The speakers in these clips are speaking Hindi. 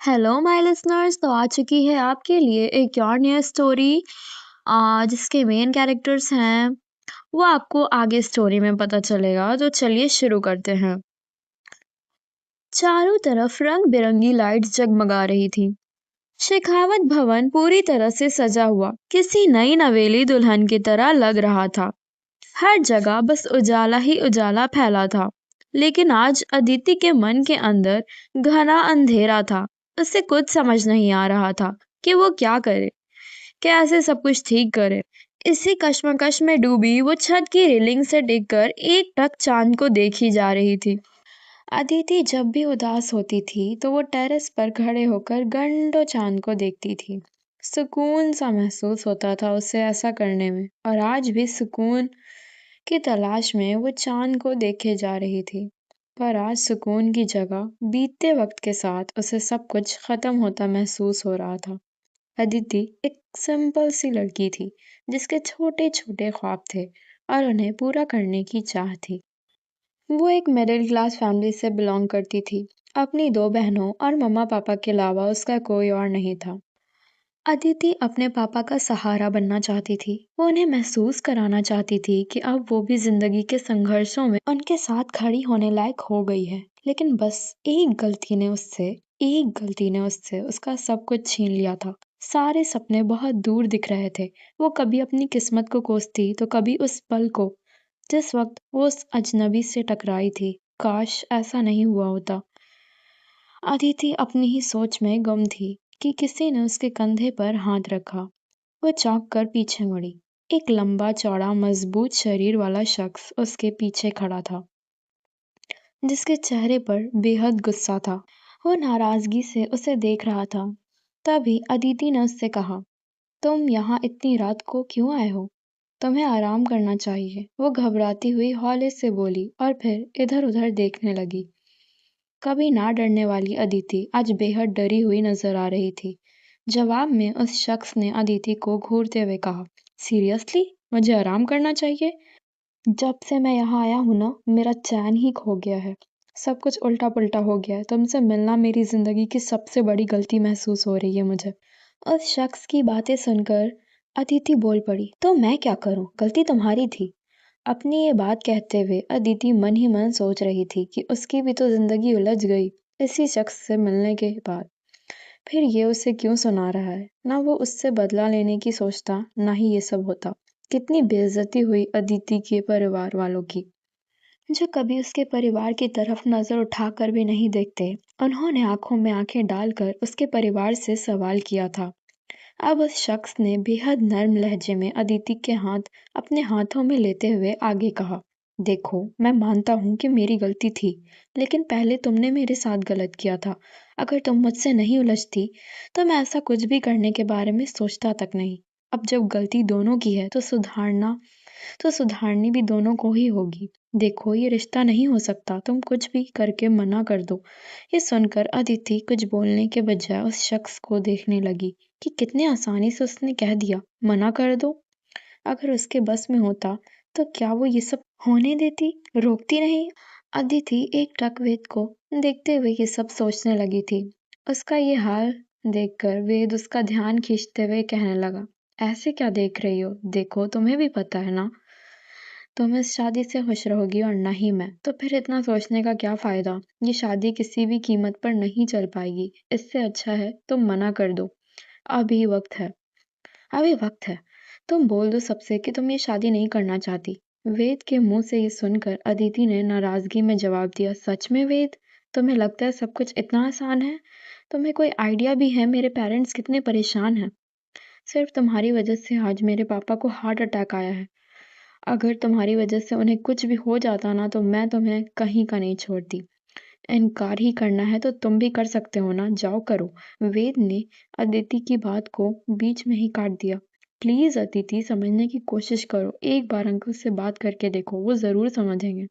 Hello my listeners. तो आ चुकी है आपके लिए एक और नई स्टोरी जिसके मेन कैरेक्टर्स हैं वो आपको आगे स्टोरी में पता चलेगा। तो चलिए शुरू करते हैं। चारों तरफ रंग बिरंगी लाइट्स जगमगा रही थी। शेखावत भवन पूरी तरह से सजा हुआ किसी नई नवेली दुल्हन की तरह लग रहा था। हर जगह बस उजाला ही उजाला फैला था। लेकिन आज अदिति के मन के अंदर घना अंधेरा था। उसे कुछ समझ नहीं आ रहा था कि वो क्या करे, कैसे सब कुछ ठीक करे। इसी कश्मकश में डूबी वो छत की रेलिंग से डिगकर एक टक चांद को देखी जा रही थी। अदिति जब भी उदास होती थी तो वो टेरेस पर खड़े होकर घंटों चांद को देखती थी। सुकून सा महसूस होता था उसे ऐसा करने में, और आज भी सुकून की तलाश में वो चांद को देखे जा रही थी। पर आज सुकून की जगह बीतते वक्त के साथ उसे सब कुछ खत्म होता महसूस हो रहा था। अदिति एक सिंपल सी लड़की थी जिसके छोटे छोटे ख्वाब थे और उन्हें पूरा करने की चाह थी। वो एक मिडिल क्लास फैमिली से बिलोंग करती थी। अपनी दो बहनों और मम्मा पापा के अलावा उसका कोई और नहीं था। अदिति अपने पापा का सहारा बनना चाहती थी। वो उन्हें महसूस कराना चाहती थी कि अब वो भी जिंदगी के संघर्षों में उनके साथ खड़ी होने लायक हो गई है। लेकिन बस एक गलती ने उससे उसका सब कुछ छीन लिया था। सारे सपने बहुत दूर दिख रहे थे। वो कभी अपनी किस्मत को कोसती तो कभी उस पल को जिस वक्त वो उस अजनबी से टकराई थी। काश ऐसा नहीं हुआ होता। अदिति अपनी ही सोच में गुम थी कि किसी ने उसके कंधे पर हाथ रखा। वो चौंक कर पीछे मुड़ी। एक लंबा चौड़ा मजबूत शरीर वाला शख्स उसके पीछे खड़ा था, जिसके चेहरे पर बेहद गुस्सा था। वो नाराजगी से उसे देख रहा था। तभी अदिति ने उससे कहा, तुम यहाँ इतनी रात को क्यों आए हो? तुम्हें आराम करना चाहिए। वो घबराती हुई हौले से बोली और फिर इधर उधर देखने लगी। कभी ना डरने वाली अदिति आज बेहद डरी हुई नजर आ रही थी। जवाब में उस शख्स ने अदिति को घूरते हुए कहा, सीरियसली मुझे आराम करना चाहिए? जब से मैं यहाँ आया हूँ ना, मेरा चैन ही खो गया है। सब कुछ उल्टा पुल्टा हो गया है। तुमसे मिलना मेरी जिंदगी की सबसे बड़ी गलती महसूस हो रही है मुझे। उस शख्स की बातें सुनकर अदिति बोल पड़ी, तो मैं क्या करूं? गलती तुम्हारी थी। अपनी ये बात कहते हुए अदिति मन ही मन सोच रही थी कि उसकी भी तो जिंदगी उलझ गई इसी शख्स से मिलने के बाद। फिर ये उसे क्यों सुना रहा है? ना वो उससे बदला लेने की सोचता, ना ही ये सब होता। कितनी बेइज्जती हुई अदिति के परिवार वालों की, जो कभी उसके परिवार की तरफ नजर उठाकर भी नहीं देखते। उन्होंने आंखों में आंखें डालकर उसके परिवार से सवाल किया था। अब उस शख्स ने बेहद नर्म लहजे में अदिति के हाथ अपने हाथों में लेते हुए आगे कहा, देखो मैं मानता हूँ कि मेरी गलती थी, लेकिन पहले तुमने मेरे साथ गलत किया था। अगर तुम मुझसे नहीं उलझती तो मैं ऐसा कुछ भी करने के बारे में सोचता तक नहीं। अब जब गलती दोनों की है तो सुधारनी भी दोनों को ही होगी। देखो ये रिश्ता नहीं हो सकता, तुम कुछ भी करके मना कर दो। ये सुनकर अदिति कुछ बोलने के बजाय उस शख्स को देखने लगी कि कितने आसानी से उसने कह दिया, मना कर दो। अगर उसके बस में होता तो क्या वो ये सब होने देती, रोकती नहीं? अदिति एक टक वेद को देखते हुए ये सब सोचने लगी थी। उसका ये हाल देखकर वेद उसका ध्यान खींचते हुए कहने लगा, ऐसे क्या देख रही हो? देखो तुम्हें भी पता है ना तुम इस शादी से खुश रहोगी और ना ही मैं, तो फिर इतना सोचने का क्या फायदा? ये शादी किसी भी कीमत पर नहीं चल पाएगी। इससे अच्छा है तुम मना कर दो। अभी वक्त है, अभी वक्त है। तुम बोल दो सबसे कि तुम ये शादी नहीं करना चाहती। वेद के मुंह से ये सुनकर अदिति ने नाराजगी में जवाब दिया, सच में वेद? तुम्हें लगता है सब कुछ इतना आसान है? तुम्हें कोई आइडिया भी है मेरे पेरेंट्स कितने परेशान हैं? सिर्फ तुम्हारी वजह से आज मेरे पापा को हार्ट अटैक आया है। अगर तुम्हारी वजह से उन्हें कुछ भी हो जाता ना तो मैं तुम्हें कहीं का नहीं छोड़ती। इनकार ही करना है तो तुम भी कर सकते हो ना, जाओ करो। वेद ने अदिति की बात को बीच में ही काट दिया। प्लीज अदिति समझने की कोशिश करो, एक बार अंकल से बात करके देखो, वो जरूर समझेंगे।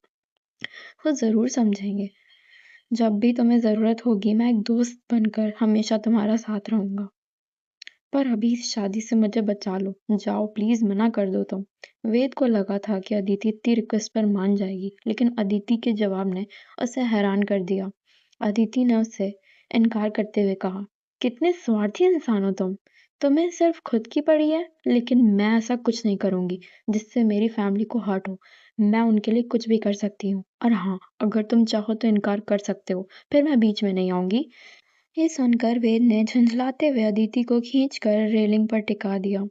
वो जरूर समझेंगे। जब भी तुम्हें जरूरत होगी मैं एक दोस्त बनकर हमेशा तुम्हारा साथ रहूंगा। पर अभी इस शादी से मुझे बचा लो, जाओ प्लीज, मना कर दो तुम। वेद को लगा था कि अदिति इतनी रिक्वेस्ट पर मान जाएगी, लेकिन अदिति के जवाब ने उसे हैरान कर दिया। अदिति ने उसे इनकार करते हुए कहा, कितने स्वार्थी इंसान हो तुम। तुम्हें सिर्फ खुद की पड़ी है, लेकिन मैं ऐसा कुछ नहीं करूंगी जिससे मेरी फैमिली को हर्ट हो। मैं उनके लिए कुछ भी कर सकती हूँ, और हाँ, अगर तुम चाहो तो इनकार कर सकते हो, फिर मैं बीच में नहीं आऊंगी। ये सुनकर वेद ने झंझलाते हुए अदिति को खींचकर रेलिंग पर टिका दिया।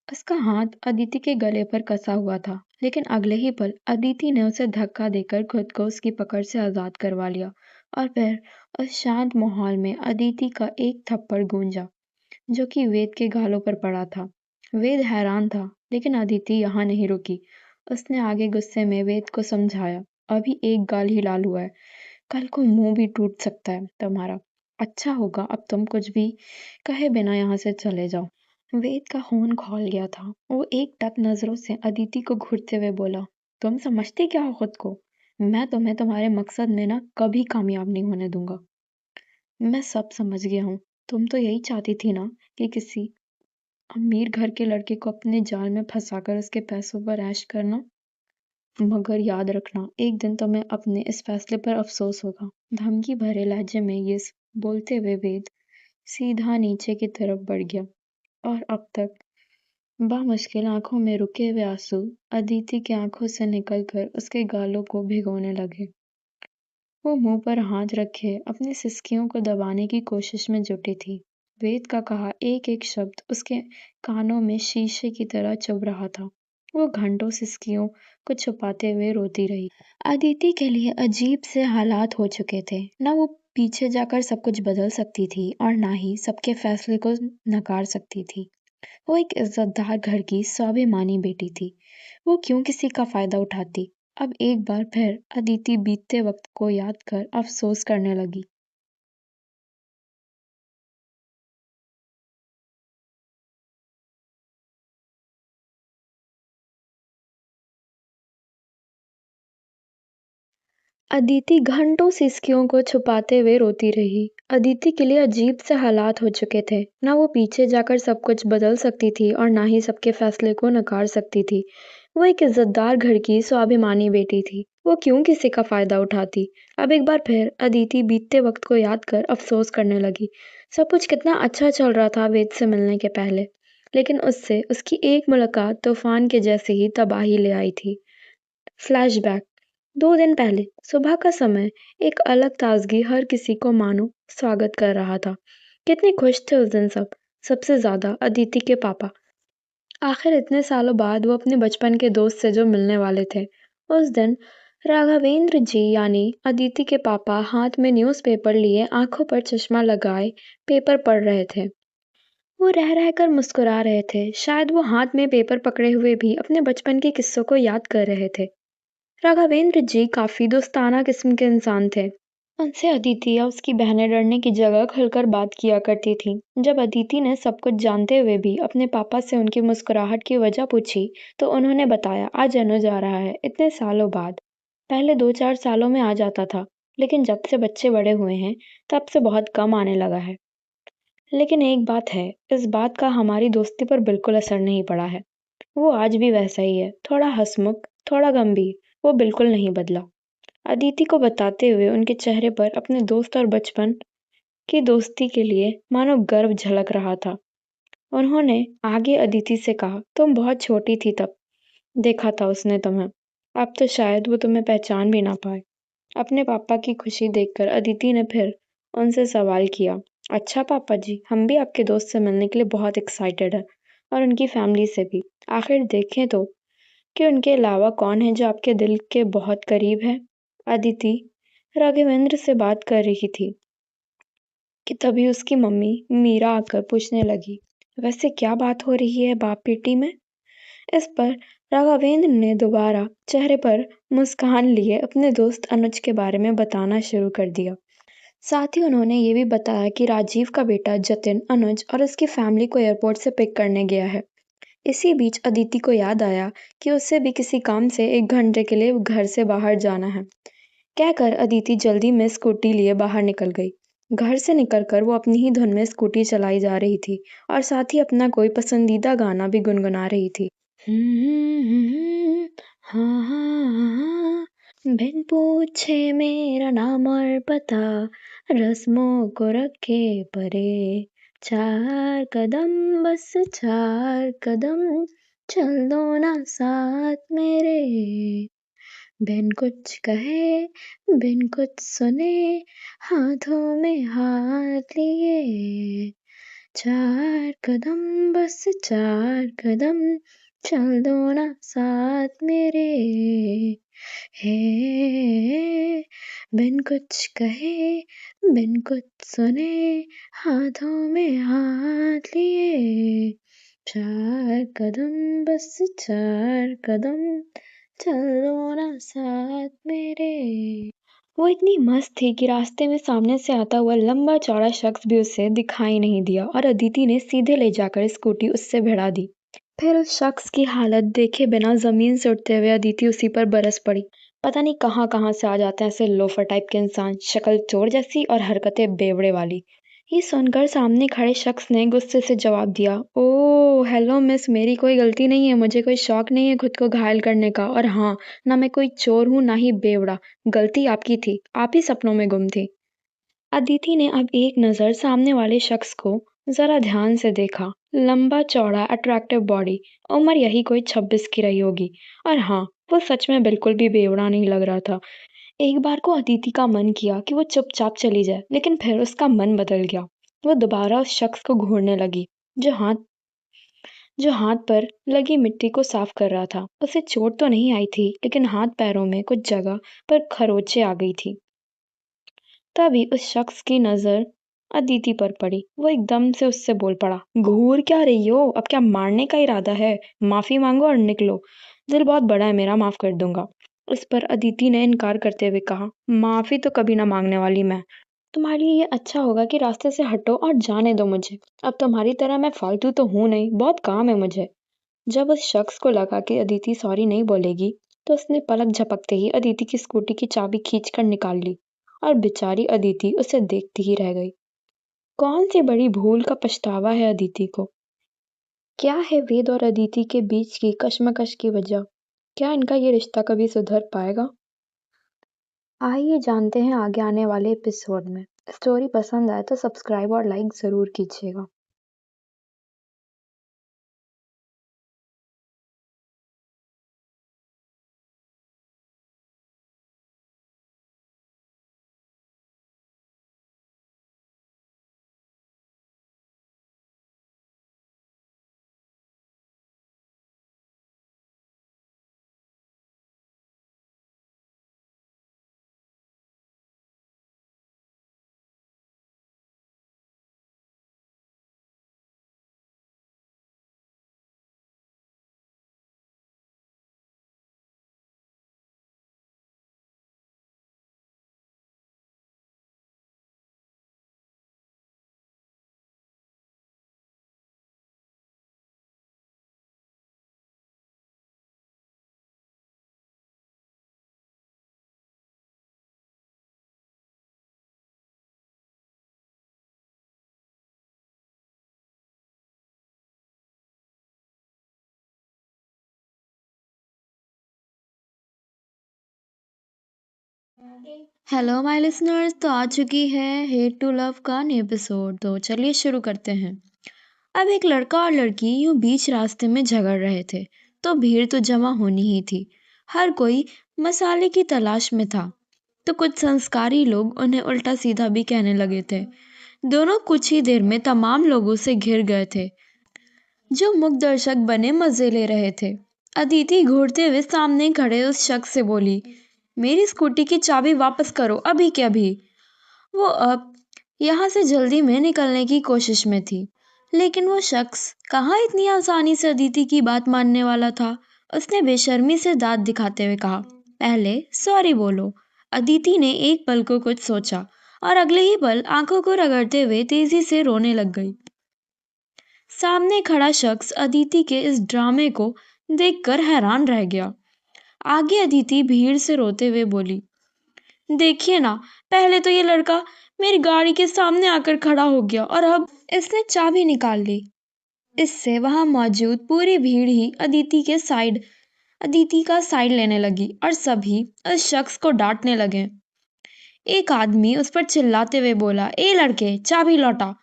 उसका हाथ अदिति के गले पर कसा हुआ था, लेकिन अगले ही पल अदिति ने उसे धक्का देकर खुद को उसकी पकड़ से आजाद करवा लिया। और फिर उस शांत माहौल में अदिति का एक थप्पड़ गूंजा, जो कि वेद के गालों पर पड़ा था। वेद हैरान था, लेकिन अदिति यहाँ नहीं रुकी। उसने आगे गुस्से में वेद को समझाया, अभी एक गाल ही लाल हुआ है, कल को मुंह भी टूट सकता है तुम्हारा। अच्छा होगा अब तुम कुछ भी कहे बिना यहाँ से चले जाओ। वेद का खून खौल गया था। वो एक टक नजरों से अदिति को घूरते हुए बोला, तुम समझते क्या हो खुद को? मैं तुम्हें तुम्हारे मकसद में ना कभी कामयाब नहीं होने दूंगा। मैं सब समझ गया हूँ। तुम तो यही चाहती थी ना कि किसी अमीर घर के लड़के को अपने जाल में फंसाकर उसके पैसों पर ऐश करना। मगर याद रखना, एक दिन तुम्हें अपने इस फैसले पर अफसोस होगा। धमकी भरे लहजे में ये बोलते हुए वेद सीधा नीचे की तरफ बढ़ गया, और अब तक बामुश्किल आंखों में रुके हुए आंसू अदिति की आंखों से निकलकर उसके गालों को भिगोने लगे। वो मुंह पर हाथ रखे अपनी सिसकियों को दबाने की कोशिश में जुटी थी। वेद का कहा एक एक शब्द उसके कानों में शीशे की तरह चुभ रहा था। वो घंटों सिसकियों को छुपाते हुए रोती रही। अदिति के लिए अजीब से हालात हो चुके थे। ना वो पीछे जाकर सब कुछ बदल सकती थी, और ना ही सबके फैसले को नकार सकती थी। वो एक इज्जतदार घर की स्वाभिमानी बेटी थी। वो क्यों किसी का फायदा उठाती? अब एक बार फिर अदिति बीतते वक्त को याद कर अफसोस करने लगी। अदिति घंटों सिसकियों को छुपाते हुए रोती रही। अदिति के लिए अजीब से हालात हो चुके थे। ना वो पीछे जाकर सब कुछ बदल सकती थी, और ना ही सबके फैसले को नकार सकती थी। वो एक इज्जतदार घर की स्वाभिमानी बेटी थी। वो क्यों किसी का फायदा उठाती? अब एक बार फिर अदिति बीतते वक्त को याद कर अफसोस करने लगी। सब कुछ कितना अच्छा चल रहा था वेद से मिलने के पहले, लेकिन उससे उसकी एक मुलाकात तूफान के जैसे ही तबाही ले आई थी। फ्लैशबैक 2 दिन पहले सुबह का समय, एक अलग ताजगी हर किसी को मानो स्वागत कर रहा था। कितने खुश थे उस दिन सब, सबसे ज्यादा अदिति के पापा। आखिर इतने सालों बाद वो अपने बचपन के दोस्त से जो मिलने वाले थे। उस दिन राघवेंद्र जी यानी अदिति के पापा हाथ में न्यूज़पेपर लिए, आंखों पर चश्मा लगाए पेपर पढ़ रहे थे। वो रह रहकर मुस्कुरा रहे थे। शायद वो हाथ में पेपर पकड़े हुए भी अपने बचपन के किस्सों को याद कर रहे थे। राघवेंद्र जी काफी दोस्ताना किस्म के इंसान थे। उनसे अदिति या उसकी बहनें डरने की जगह खुलकर बात किया करती थी। जब अदिति ने सब कुछ जानते हुए भी अपने पापा से उनकी मुस्कुराहट की वजह पूछी, तो उन्होंने बताया, आज अनुज आ रहा है, इतने सालों बाद। पहले 2-4 सालों में आ जाता था, लेकिन जब से बच्चे बड़े हुए हैं तब से बहुत कम आने लगा है। लेकिन एक बात है, इस बात का हमारी दोस्ती पर बिल्कुल असर नहीं पड़ा है। वो आज भी वैसा ही है, थोड़ा हंसमुख, थोड़ा गंभीर। वो बिल्कुल नहीं बदला। अदिति को बताते हुए उनके चेहरे पर अपने दोस्त और बचपन की दोस्ती के लिए मानो गर्व झलक रहा था। उन्होंने आगे अदिति से कहा, तुम बहुत छोटी थी तब देखा था उसने तुम्हें। अब तो शायद वो तुम्हें पहचान भी ना पाए। अपने पापा की खुशी देखकर अदिति ने फिर उनसे सवाल किया, अच्छा पापा जी, हम भी आपके दोस्त से मिलने के लिए बहुत एक्साइटेड है, और उनकी फैमिली से भी। आखिर देखें तो कि उनके अलावा कौन है जो आपके दिल के बहुत करीब है। अदिति राघवेंद्र से बात कर रही थी कि तभी उसकी मम्मी मीरा आकर पूछने लगी, वैसे क्या बात हो रही है बाप बेटी में? इस पर राघवेंद्र ने दोबारा चेहरे पर मुस्कान लिए अपने दोस्त अनुज के बारे में बताना शुरू कर दिया। साथ ही उन्होंने ये भी बताया कि राजीव का बेटा जतिन अनुज और उसकी फैमिली को एयरपोर्ट से पिक करने गया है। इसी बीच अदिति को याद आया कि उसे भी किसी काम से 1 घंटे के लिए घर से बाहर जाना है। कहकर अदिति जल्दी में स्कूटी लिए बाहर निकल गई। घर से निकलकर वो अपनी ही धुन में स्कूटी चलाई जा रही थी, और साथ ही अपना कोई पसंदीदा गाना भी गुनगुना रही थी। हाँ हाँ हाँ, बिन पूछे मेरा नाम और पता, रस्मों को रखे परे, 4 कदम बस 4 कदम, चल दो ना साथ मेरे। बिन कुछ कहे बिन कुछ सुने, हाथों में हाथ लिए, 4 कदम बस 4 कदम, चल दो ना साथ मेरे। हे बिन कुछ कहे बिन कुछ सुने, हाथों में हाथ लिए, 4 कदम बस 4 कदम, चल दो ना साथ मेरे। वो इतनी मस्त थी कि रास्ते में सामने से आता हुआ लंबा चौड़ा शख्स भी उसे दिखाई नहीं दिया और अदिति ने सीधे ले जाकर स्कूटी उससे भिड़ा दी। फिर उस शख्स की हालत देखे बिना जमीन से उठते हुए अदिति उसी पर बरस पड़ी। पता नहीं कहाँ कहाँ से आ जाते हैं ऐसे लोफर टाइप के इंसान, शक्ल चोर जैसी और हरकतें बेवड़े वाली। ये सुनकर सामने खड़े शख्स ने गुस्से से जवाब दिया, ओ हेलो मिस, मेरी कोई गलती नहीं है, मुझे कोई शौक नहीं है खुद को घायल करने का, और हाँ, ना मैं कोई चोर हूँ ना ही बेवड़ा। गलती आपकी थी, आप ही सपनों में गुम थी। अदिति ने अब एक नज़र सामने वाले शख्स को जरा ध्यान से देखा। लंबा चौड़ा अट्रैक्टिव बॉडी, उम्र यही कोई 26 की रही होगी। और हाँ, वो सच में बिल्कुल भी बेवड़ा नहीं लग रहा था। एक बार को अदिति का मन किया कि वो चुपचाप चली जाए, लेकिन फिर उसका मन बदल गया। वो दोबारा उस शख्स को घूरने लगी, जो हाथ पर लगी मिट्टी को साफ कर रहा था। उसे चोट तो नहीं आई थी, लेकिन हाथ पैरों में कुछ जगह पर खरोंचें आ गई थी। तभी उस शख्स की नजर अदिति पर पड़ी। वो एकदम से उससे बोल पड़ा, घूर क्या रही हो? अब क्या मारने का इरादा है? माफी मांगो और निकलो। दिल बहुत बड़ा है मेरा, माफ कर दूंगा। उस पर अदिति ने इनकार करते हुए कहा, माफी तो कभी ना मांगने वाली मैं। तुम्हारे लिए ये अच्छा होगा कि रास्ते से हटो और जाने दो मुझे। अब तुम्हारी तरह मैं फालतू तो हूं नहीं, बहुत काम है मुझे। जब उस शख्स को लगा कि अदिति सॉरी नहीं बोलेगी, तो उसने पलक झपकते ही अदिति की स्कूटी की चाबी खींचकर निकाल ली और बेचारी अदिति उसे देखती ही रह गई। कौन सी बड़ी भूल का पछतावा है अदिति को? क्या है वेद और अदिति के बीच की कश्मकश की वजह? क्या इनका ये रिश्ता कभी सुधर पाएगा? आइए जानते हैं आगे आने वाले एपिसोड में। स्टोरी पसंद आए तो सब्सक्राइब और लाइक ज़रूर कीजिएगा। हेलो माय लिसनर्स, तो आ चुकी है हेट टू लव का नई एपिसोड। तो चलिए शुरू करते हैं। अब एक लड़का और लड़की यूं बीच रास्ते में झगड़ रहे थे, तो भीड़ तो जमा होनी ही थी। हर कोई मसाले की तलाश में था, तो कुछ संस्कारी लोग उन्हें उल्टा सीधा भी कहने लगे थे। दोनों कुछ ही देर में तमाम लोगों से घिर गए थे, जो मुख दर्शक बने मजे ले रहे थे। अदिति घूरते हुए सामने खड़े उस शख्स से बोली, मेरी स्कूटी की चाबी वापस करो, अभी के अभी। वो अब यहाँ से जल्दी में निकलने की कोशिश में थी, लेकिन वो शख्स कहाँ इतनी आसानी से अदिति की बात मानने वाला था। उसने बेशर्मी से दांत दिखाते हुए कहा, पहले सॉरी बोलो। अदिति ने एक पल को कुछ सोचा और अगले ही पल आंखों को रगड़ते हुए तेजी से रोने लग गई। सामने खड़ा शख्स अदिति के इस ड्रामे को देखकर हैरान रह गया। आगे अदिति भीड़ से रोते हुए बोली, देखिए ना, पहले तो ये लड़का मेरी गाड़ी के सामने आकर खड़ा हो गया और अब इसने चाबी निकाल ली। इससे वहां मौजूद पूरी भीड़ ही अदिति का साइड लेने लगी और सभी उस शख्स को डांटने लगे। एक आदमी उस पर चिल्लाते हुए बोला, ए लड़के, चाबी लौटा।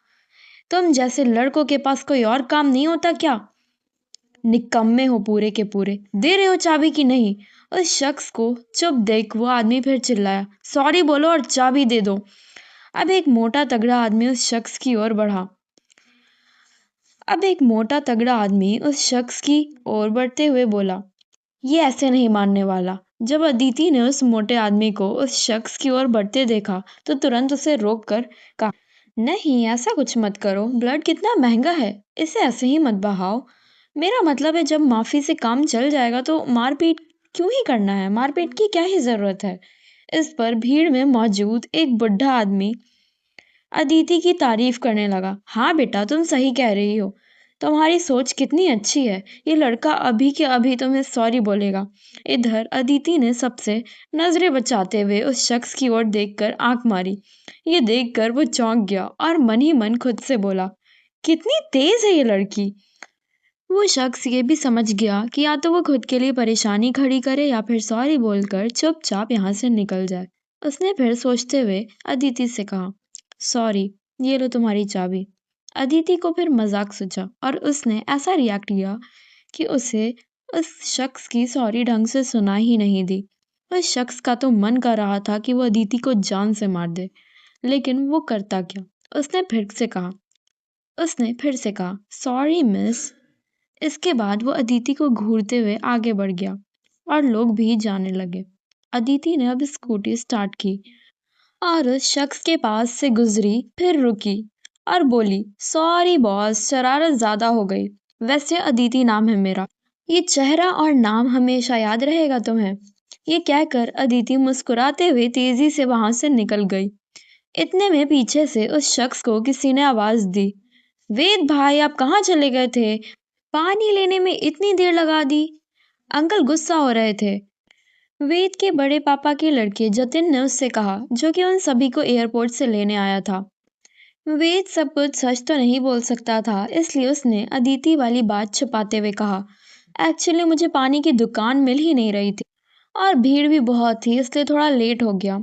तुम जैसे लड़कों के पास कोई और काम नहीं होता क्या? निकम्मे हो पूरे के पूरे, दे रहे हो चाबी की नहीं? उस शख्स को चुप देख वो आदमी फिर चिल्लाया, सॉरी बोलो और चाबी दे दो। अब एक मोटा तगड़ा आदमी उस शख्स की ओर बढ़ा अब एक मोटा तगड़ा आदमी उस शख्स की ओर बढ़ते हुए बोला, ये ऐसे नहीं मानने वाला। जब अदिति ने उस मोटे आदमी को उस शख्स की ओर बढ़ते देखा तो तुरंत उसे रोक कर कहा, नहीं ऐसा कुछ मत करो, ब्लड कितना महंगा है, इसे ऐसे ही मत बहाओ। मेरा मतलब है जब माफी से काम चल जाएगा तो मारपीट क्यों ही करना है, मारपीट की क्या ही जरूरत है। इस पर भीड़ में मौजूद एक बुढ़ा आदमी अदिति की तारीफ करने लगा, हाँ बेटा तुम सही कह रही हो, तुम्हारी सोच कितनी अच्छी है, ये लड़का अभी के अभी तुम्हें सॉरी बोलेगा। इधर अदिति ने सबसे नजरें बचाते हुए उस शख्स की ओर देखकर आंख मारी। ये देखकर वो चौंक गया और मन ही मन खुद से बोला, कितनी तेज है ये लड़की। वो शख्स ये भी समझ गया कि या तो वो खुद के लिए परेशानी खड़ी करे या फिर सॉरी बोलकर चुपचाप यहाँ से निकल जाए। उसने फिर सोचते हुए अदिति से कहा, सॉरी, ये लो तुम्हारी चाबी। अदिति को फिर मजाक सूझा और उसने ऐसा रिएक्ट किया कि उसे उस शख्स की सॉरी ढंग से सुना ही नहीं दी। उस शख्स का तो मन कर रहा था कि वो अदिति को जान से मार दे, लेकिन वो करता क्या। उसने फिर से कहा, सॉरी मिस। इसके बाद वो अदिति को घूरते हुए आगे बढ़ गया और लोग भी जाने लगे। अदिति ने अब स्कूटी स्टार्ट की और उस शख्स के पास से गुजरी, फिर रुकी और बोली, सॉरी बॉस, शरारत ज्यादा हो गई। वैसे अदिति नाम है मेरा, ये चेहरा और नाम हमेशा याद रहेगा तुम्हें। ये कहकर अदिति मुस्कुराते हुए तेजी से वहां से निकल गई। इतने में पीछे से उस शख्स को किसी ने आवाज दी, वेद भाई आप कहाँ चले गए थे, पानी लेने में इतनी देर लगा दी। अंकल गुस्सा हो रहे थे। वेद के बड़े पापा के लड़के जतिन ने उससे कहा, जो कि उन सभी को एयरपोर्ट से लेने आया था। वेद सब कुछ सच तो नहीं बोल सकता था, इसलिए उसने अदिति वाली बात छुपाते हुए कहा, एक्चुअली मुझे पानी की दुकान मिल ही नहीं रही थी और भीड़ भी बहुत थी, इसलिए थोड़ा लेट हो गया।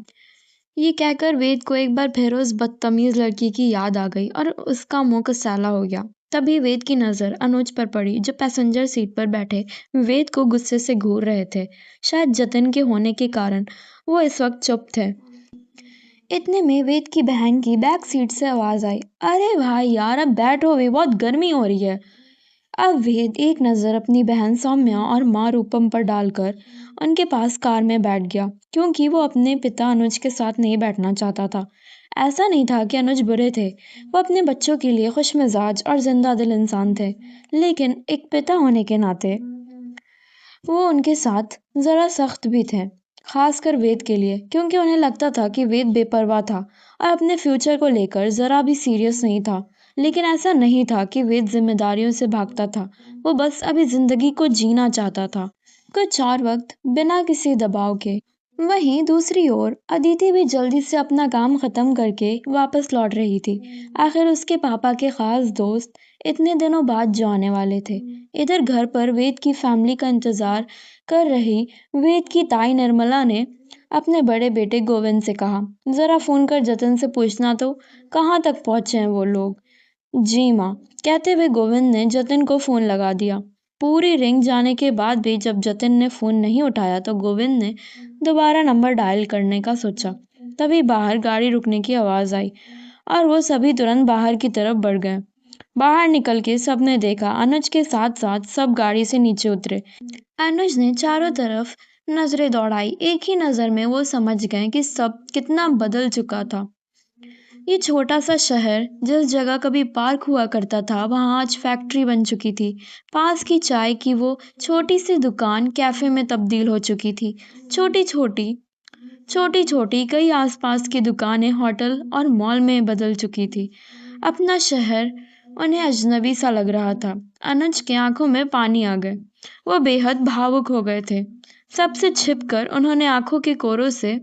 ये कहकर वेद को एक बार फिर उस बदतमीज लड़की की याद आ गई और उसका मुंह कसैला हो गया। तभी वेद की नजर अनुज पर पड़ी, जो पैसेंजर सीट पर बैठे वेद को गुस्से से घूर रहे थे। शायद जतिन के होने के कारण वो इस वक्त चुप थे। इतने में वेद की बहन की बैक सीट से आवाज आई, अरे भाई यार अब बैठो भी, बहुत गर्मी हो रही है। अब वेद एक नज़र अपनी बहन सौम्या और माँ रूपम पर डालकर उनके पास कार में बैठ गया, क्योंकि वो अपने पिता अनुज के साथ नहीं बैठना चाहता था। ऐसा नहीं था कि अनुज बुरे थे, वो अपने बच्चों के लिए खुश मिजाज और जिंदा दिल इंसान थे, लेकिन एक पिता होने के नाते वो उनके साथ ज़रा सख्त भी थे, खासकर वेद के लिए, क्योंकि उन्हें लगता था कि वेद बेपरवाह था और अपने फ्यूचर को लेकर ज़रा भी सीरियस नहीं था। लेकिन ऐसा नहीं था कि वेद जिम्मेदारियों से भागता था, वो बस अभी जिंदगी को जीना चाहता था, कुछ और वक्त बिना किसी दबाव के। वहीं दूसरी ओर अदिति भी जल्दी से अपना काम खत्म करके वापस लौट रही थी। आखिर उसके पापा के खास दोस्त इतने दिनों बाद जो आने वाले थे। इधर घर पर वेद की फैमिली का इंतजार कर रही वेद की ताई निर्मला ने अपने बड़े बेटे गोविंद से कहा, जरा फोन कर जतिन से पूछना तो कहाँ तक पहुंचे हैं वो लोग। जी माँ, कहते हुए गोविंद ने जतिन को फोन लगा दिया। पूरी रिंग जाने के बाद भी जब जतिन ने फोन नहीं उठाया तो गोविंद ने दोबारा नंबर डायल करने का सोचा। तभी बाहर गाड़ी रुकने की आवाज आई और वो सभी तुरंत बाहर की तरफ बढ़ गए। बाहर निकल के सबने देखा अनुज के साथ साथ सब गाड़ी से नीचे उतरे। अनुज ने चारों तरफ नजरें दौड़ाई। एक ही नजर में वो समझ गए कि सब कितना बदल चुका था। ये छोटा सा शहर जिस जगह कभी पार्क हुआ करता था, वहां आज फैक्ट्री बन चुकी थी। पास की चाय की वो छोटी सी दुकान कैफे में तब्दील हो चुकी थी। छोटी छोटी कई आसपास की दुकानें होटल और मॉल में बदल चुकी थी। अपना शहर उन्हें अजनबी सा लग रहा था। अनुज के आंखों में पानी आ गए, वो बेहद भावुक हो गए थे। सबसे छिपकर उन्होंने आंखों के कोरों से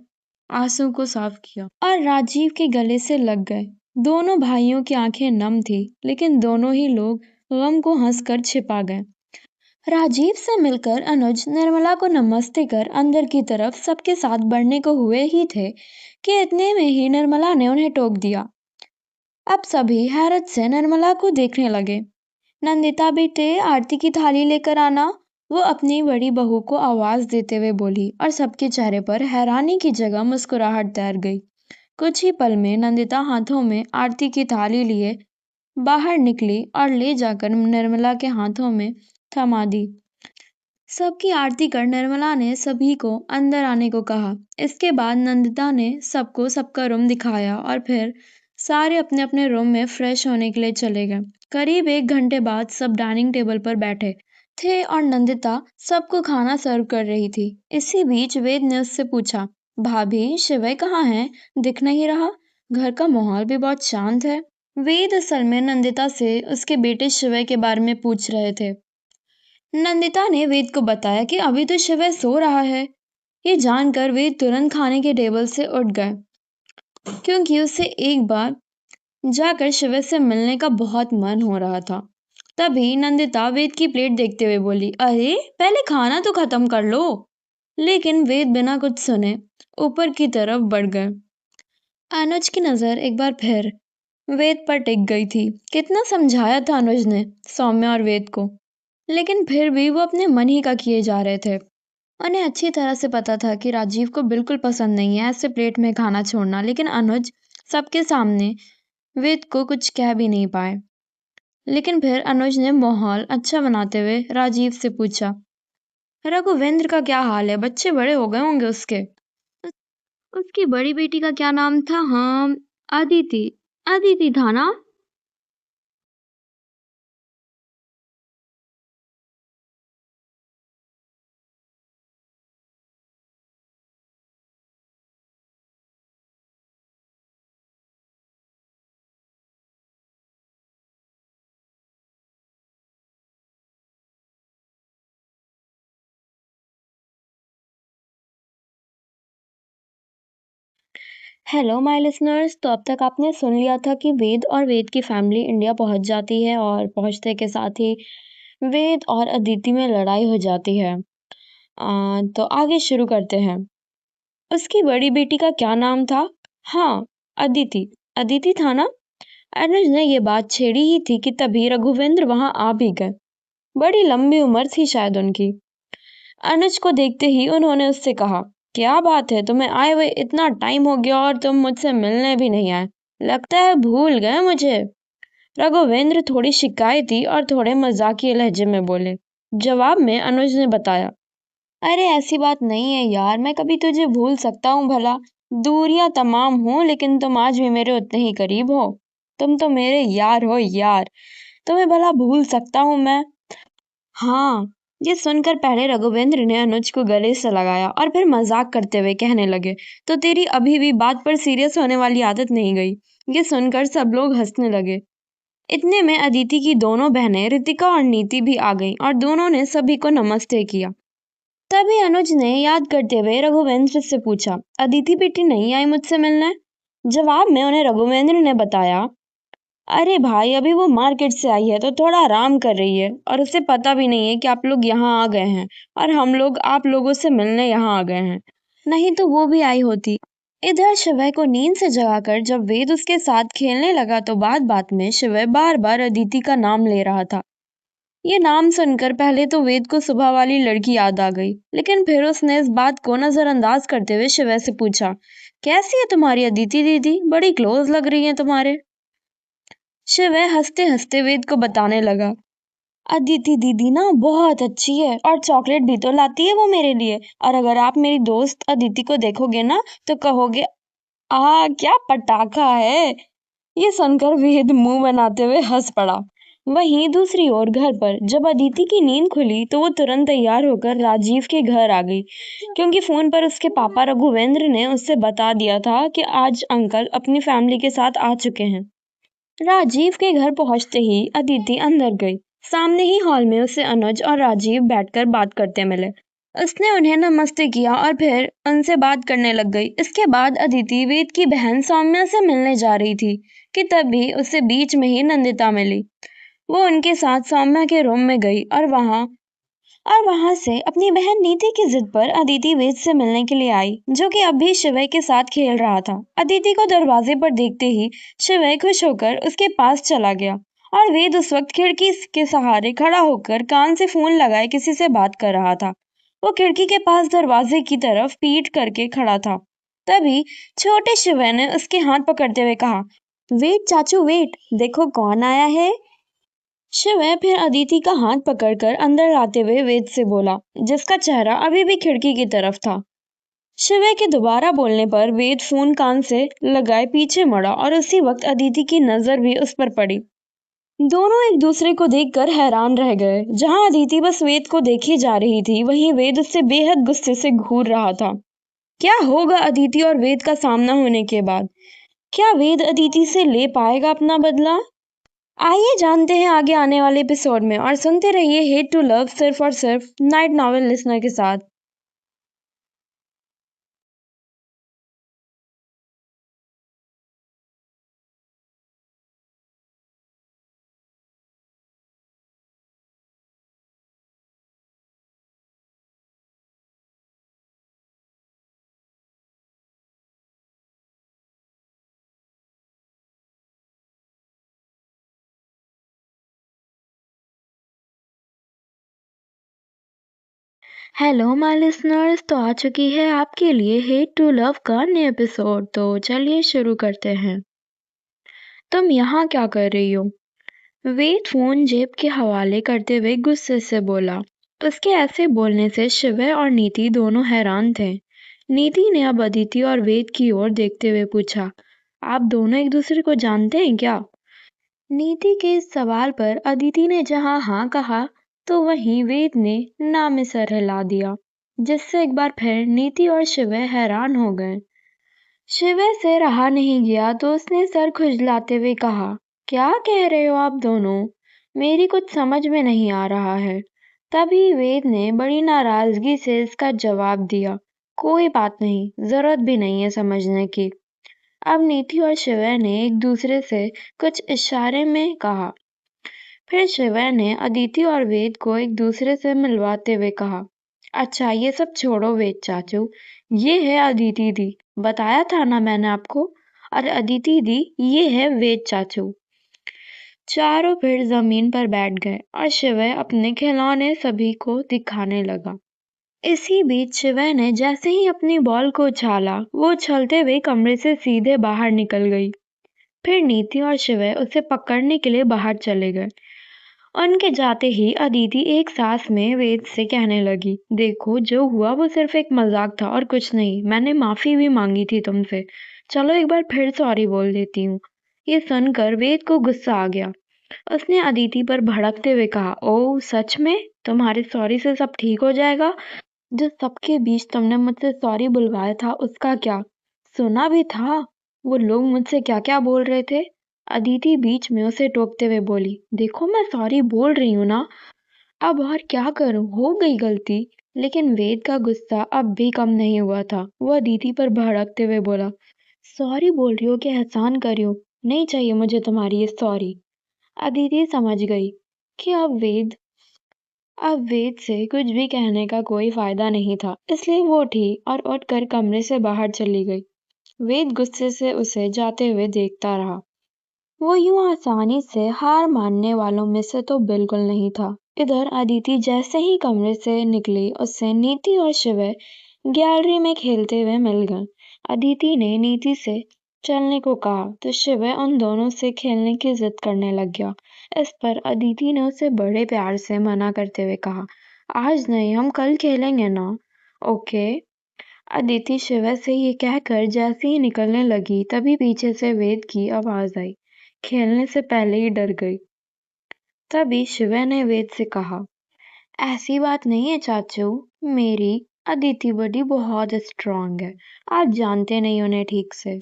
आंसू को साफ किया और राजीव के गले से लग गए। दोनों भाइयों की आंखें नम थी, लेकिन दोनों ही लोग गम को हंसकर छिपा गए। राजीव से मिलकर अनुज निर्मला को नमस्ते कर अंदर की तरफ सबके साथ बढ़ने को हुए ही थे कि इतने में ही निर्मला ने उन्हें टोक दिया। अब सभी हैरत से निर्मला को देखने लगे। नंदिता बेटे, आरती की थाली लेकर आना, वो अपनी बड़ी बहू को आवाज देते हुए बोली और सबके चेहरे पर हैरानी की जगह मुस्कुराहट तैर गई। कुछ ही पल में नंदिता हाथों में आरती की थाली लिए बाहर निकली और ले जाकर निर्मला के हाथों में थमा दी। सबकी आरती कर निर्मला ने सभी को अंदर आने को कहा। इसके बाद नंदिता ने सबको सबका रूम दिखाया और फिर सारे अपने अपने रूम में फ्रेश होने के लिए चले गए। करीब 1 घंटे बाद सब डाइनिंग टेबल पर बैठे थे और नंदिता सबको खाना सर्व कर रही थी। इसी बीच वेद ने उससे पूछा, भाभी शिवय कहाँ है? दिख नहीं रहा। घर का माहौल भी बहुत शांत है। वेद असल में नंदिता से उसके बेटे शिवय के बारे में पूछ रहे थे। नंदिता ने वेद को बताया कि अभी तो शिवय सो रहा है। ये जानकर वेद तुरंत खाने के टेबल से उठ गए क्योंकि उसे एक बार जाकर शिवय से मिलने का बहुत मन हो रहा था। तभी नंदिता वेद की प्लेट देखते हुए बोली, अरे पहले खाना तो खत्म कर लो। लेकिन वेद बिना कुछ सुने ऊपर की तरफ बढ़ गए। अनुज की नजर एक बार फिर वेद पर टिक गई थी। कितना समझाया था अनुज ने सौम्या और वेद को, लेकिन फिर भी वो अपने मन ही का किए जा रहे थे। उन्हें अच्छी तरह से पता था कि राजीव को बिल्कुल पसंद नहीं है ऐसे प्लेट में खाना छोड़ना, लेकिन अनुज सबके सामने वेद को कुछ कह भी नहीं पाए। लेकिन फिर अनुज ने माहौल अच्छा बनाते हुए राजीव से पूछा, रघुवेंद्र का क्या हाल है? बच्चे बड़े हो गए होंगे उसके। उस, उसकी बड़ी बेटी का क्या नाम था? हाँ, अदिति। अदिति था ना? हेलो माय लिसनर्स, तो अब तक आपने सुन लिया था कि वेद और वेद की फैमिली इंडिया पहुंच जाती है और पहुंचते के साथ ही वेद और अदिति में लड़ाई हो जाती है। तो आगे शुरू करते हैं। उसकी बड़ी बेटी का क्या नाम था? हाँ, अदिति। अदिति था ना? अनुज ने ये बात छेड़ी ही थी कि तभी रघुवेंद्र वहां आ भी गए। बड़ी लंबी उम्र थी शायद उनकी। अनुज को देखते ही उन्होंने उससे कहा, क्या बात है, तुम्हें आए हुए इतना टाइम हो गया और तुम मुझसे मिलने भी नहीं आए। लगता है भूल गए मुझे। रघुवेंद्र थोड़ी शिकायती और थोड़े मजाकिया लहजे में बोले। जवाब में अनुज ने बताया, अरे ऐसी बात नहीं है यार, मैं कभी तुझे भूल सकता हूँ भला? दूरियां तमाम हो लेकिन तुम आज भी मेरे उतने ही करीब हो। तुम तो मेरे यार हो यार, तुम्हें भला भूल सकता हूँ मैं? हाँ। ये सुनकर पहले रघुवेंद्र ने अनुज को गले से लगाया और फिर मजाक करते हुए कहने लगे, तो तेरी अभी भी बात पर सीरियस होने वाली आदत नहीं गई? ये सुनकर सब लोग हंसने लगे। इतने में अदिति की दोनों बहनें रितिका और नीति भी आ गईं और दोनों ने सभी को नमस्ते किया। तभी अनुज ने याद करते हुए रघुवेंद्र से पूछा, अदिति बेटी नहीं आई मुझसे मिलने? जवाब में उन्हें रघुवेंद्र ने बताया, अरे भाई अभी वो मार्केट से आई है तो थोड़ा आराम कर रही है और उसे पता भी नहीं है कि आप लोग यहाँ आ गए हैं और हम लोग आप लोगों से मिलने यहाँ आ गए हैं, नहीं तो वो भी आई होती। इधर शिवय को नींद से जगाकर जब वेद उसके साथ खेलने लगा तो बात बात में शिवय बार बार अदिति का नाम ले रहा था। ये नाम सुनकर पहले तो वेद को सुबह वाली लड़की याद आ गई, लेकिन फिर उसने इस बात को नजरअंदाज करते हुए शिवय से पूछा, कैसी है तुम्हारी अदिति दीदी? बड़ी क्लोज लग रही है तुम्हारे। शिवय हंसते हंसते वेद को बताने लगा, अदिति दीदी ना बहुत अच्छी है और चॉकलेट भी तो लाती है वो मेरे लिए, और अगर आप मेरी दोस्त अदिति को देखोगे ना तो कहोगे, आ क्या पटाखा है। ये सुनकर वेद मुंह बनाते हुए हंस पड़ा। वहीं दूसरी ओर घर पर जब अदिति की नींद खुली तो वो तुरंत तैयार होकर राजीव के घर आ गई, क्योंकि फोन पर उसके पापा रघुवेंद्र ने उससे बता दिया था कि आज अंकल अपनी फैमिली के साथ आ चुके हैं। राजीव के घर पहुंचते ही अदिति अंदर गई। सामने ही हॉल में उसे अनुज और राजीव बैठकर बात करते मिले। उसने उन्हें नमस्ते किया और फिर उनसे बात करने लग गई। इसके बाद अदिति वेद की बहन सौम्या से मिलने जा रही थी कि तभी उसे बीच में ही नंदिता मिली। वो उनके साथ सौम्या के रूम में गई और वहां और वहां से अपनी बहन नीति की जिद पर अदिति वेद से मिलने के लिए आई, जो कि अब भी शिवय के साथ खेल रहा था। अदिति को दरवाजे पर देखते ही शिवय खुश होकर उसके पास चला गया और वेद उस वक्त खिड़की के सहारे खड़ा होकर कान से फोन लगाए किसी से बात कर रहा था। वो खिड़की के पास दरवाजे की तरफ पीठ करके खड़ा था। तभी छोटे शिवय ने उसके हाथ पकड़ते हुए कहा, वेट चाचू वेट, देखो कौन आया है। शिवय फिर अदिति का हाथ पकड़कर अंदर लाते हुए वेद से बोला, जिसका चेहरा अभी भी खिड़की की तरफ था। शिवय के दोबारा बोलने पर वेद फोन कान से लगाए पीछे मुड़ा और उसी वक्त अदिति की नजर भी उस पर पड़ी। दोनों एक दूसरे को देखकर हैरान रह गए। जहां अदिति बस वेद को देखी जा रही थी, वहीं वेद उससे बेहद गुस्से से घूर रहा था। क्या होगा अदिति और वेद का सामना होने के बाद? क्या वेद अदिति से ले पाएगा अपना बदला? आइए जानते हैं आगे आने वाले एपिसोड में, और सुनते रहिए हेट टू लव सिर्फ और सिर्फ नाइट नॉवेल लिसनर के साथ। हेलो माय लिसनर्स, तो आ चुकी है आपके लिए हेट टू लव का नया एपिसोड। तो चलिए शुरू करते हैं। तुम यहाँ क्या कर रही हो? वेद फोन जेब के हवाले करते हुए गुस्से से बोला। उसके ऐसे बोलने से शिवय और नीति दोनों हैरान थे। नीति ने अब अदिति और वेद की ओर देखते हुए पूछा, आप दोनों एक दूसरे को जानते हैं क्या? नीति के इस सवाल पर अदिति ने जहां हाँ कहा, तो वहीं वेद ने ना में सर हिला दिया, जिससे एक बार फिर नीति और शिवय हैरान हो गए। शिवय से रहा नहीं गया तो उसने सर खुजलाते हुए कहा, क्या कह रहे हो आप दोनों? मेरी कुछ समझ में नहीं आ रहा है। तभी वेद ने बड़ी नाराजगी से इसका जवाब दिया, कोई बात नहीं, जरूरत भी नहीं है समझने की। अब नीति और शिवय ने एक दूसरे से कुछ इशारे में कहा। फिर शिवय ने अदिति और वेद को एक दूसरे से मिलवाते हुए कहा, अच्छा ये सब छोड़ो वेद चाचू, ये है अदिति दी, बताया था ना मैंने आपको। और अदिति दी, ये है वेद चाचू। चारों फिर जमीन पर बैठ गए और शिवय अपने खिलौने सभी को दिखाने लगा। इसी बीच शिवय ने जैसे ही अपनी बॉल को उछाला, वो उछलते हुए कमरे से सीधे बाहर निकल गई। फिर नीति और शिवय उसे पकड़ने के लिए बाहर चले गए। उनके जाते ही अदिति एक सांस में वेद से कहने लगी, देखो जो हुआ वो सिर्फ एक मजाक था और कुछ नहीं, मैंने माफी भी मांगी थी तुमसे। चलो एक बार फिर सॉरी बोल देती हूँ। ये सुनकर वेद को गुस्सा आ गया। उसने अदिति पर भड़कते हुए कहा, ओह सच में? तुम्हारे सॉरी से सब ठीक हो जाएगा? जो सबके बीच तुमने मुझसे सॉरी बुलवाया था उसका क्या? सुना भी था वो लोग मुझसे क्या क्या बोल रहे थे। अदिति बीच में उसे टोकते हुए बोली, देखो मैं सॉरी बोल रही हूँ ना, अब और क्या करूँ, हो गई गलती। लेकिन वेद का गुस्सा अब भी कम नहीं हुआ था। वो अदिति पर भड़कते हुए बोला, सॉरी बोल रही हो कि एहसान कर रही हो? नहीं चाहिए मुझे तुम्हारी ये सॉरी। अदिति समझ गई कि अब वेद से कुछ भी कहने का कोई फायदा नहीं था, इसलिए वो उठी और उठकर कमरे से बाहर चली गई। वेद गुस्से से उसे जाते हुए देखता रहा। वो यूं आसानी से हार मानने वालों में से तो बिल्कुल नहीं था। इधर अदिति जैसे ही कमरे से निकली, उससे नीति और शिवय गैलरी में खेलते हुए मिल गए। अदिति ने नीति से चलने को कहा तो शिवय उन दोनों से खेलने की जिद करने लग गया। इस पर अदिति ने उसे बड़े प्यार से मना करते हुए कहा, आज नहीं, हम कल खेलेंगे ना। ओके। अदिति शिवय से ये कहकर जैसे ही निकलने लगी, तभी पीछे से वेद की आवाज आई। खेलने से पहले ही डर गई। तभी शिवय ने वेद से कहा, ऐसी बात नहीं है चाचू, मेरी अदिति बड़ी बहुत स्ट्रांग है, आप जानते नहीं उन्हें ठीक से।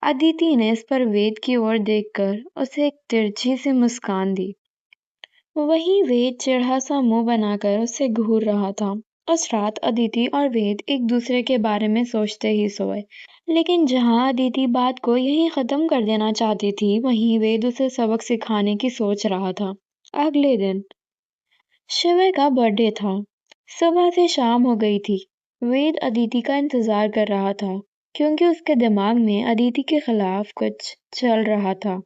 अदिति ने इस पर वेद की ओर देखकर उसे एक तिरछी सी मुस्कान दी। वहीं वेद चिढ़ा सा मुंह बनाकर उसे घूर रहा था। उस रात अदिति और वेद एक दूसरे के बारे में सोचते ही सोए। लेकिन जहां अदिति बात को यहीं खत्म कर देना चाहती थी, वहीं वेद उसे सबक सिखाने की सोच रहा था। अगले दिन शिवय का बर्थडे था। सुबह से शाम हो गई थी। वेद अदिति का इंतजार कर रहा था क्योंकि उसके दिमाग में अदिति के खिलाफ कुछ चल रहा था।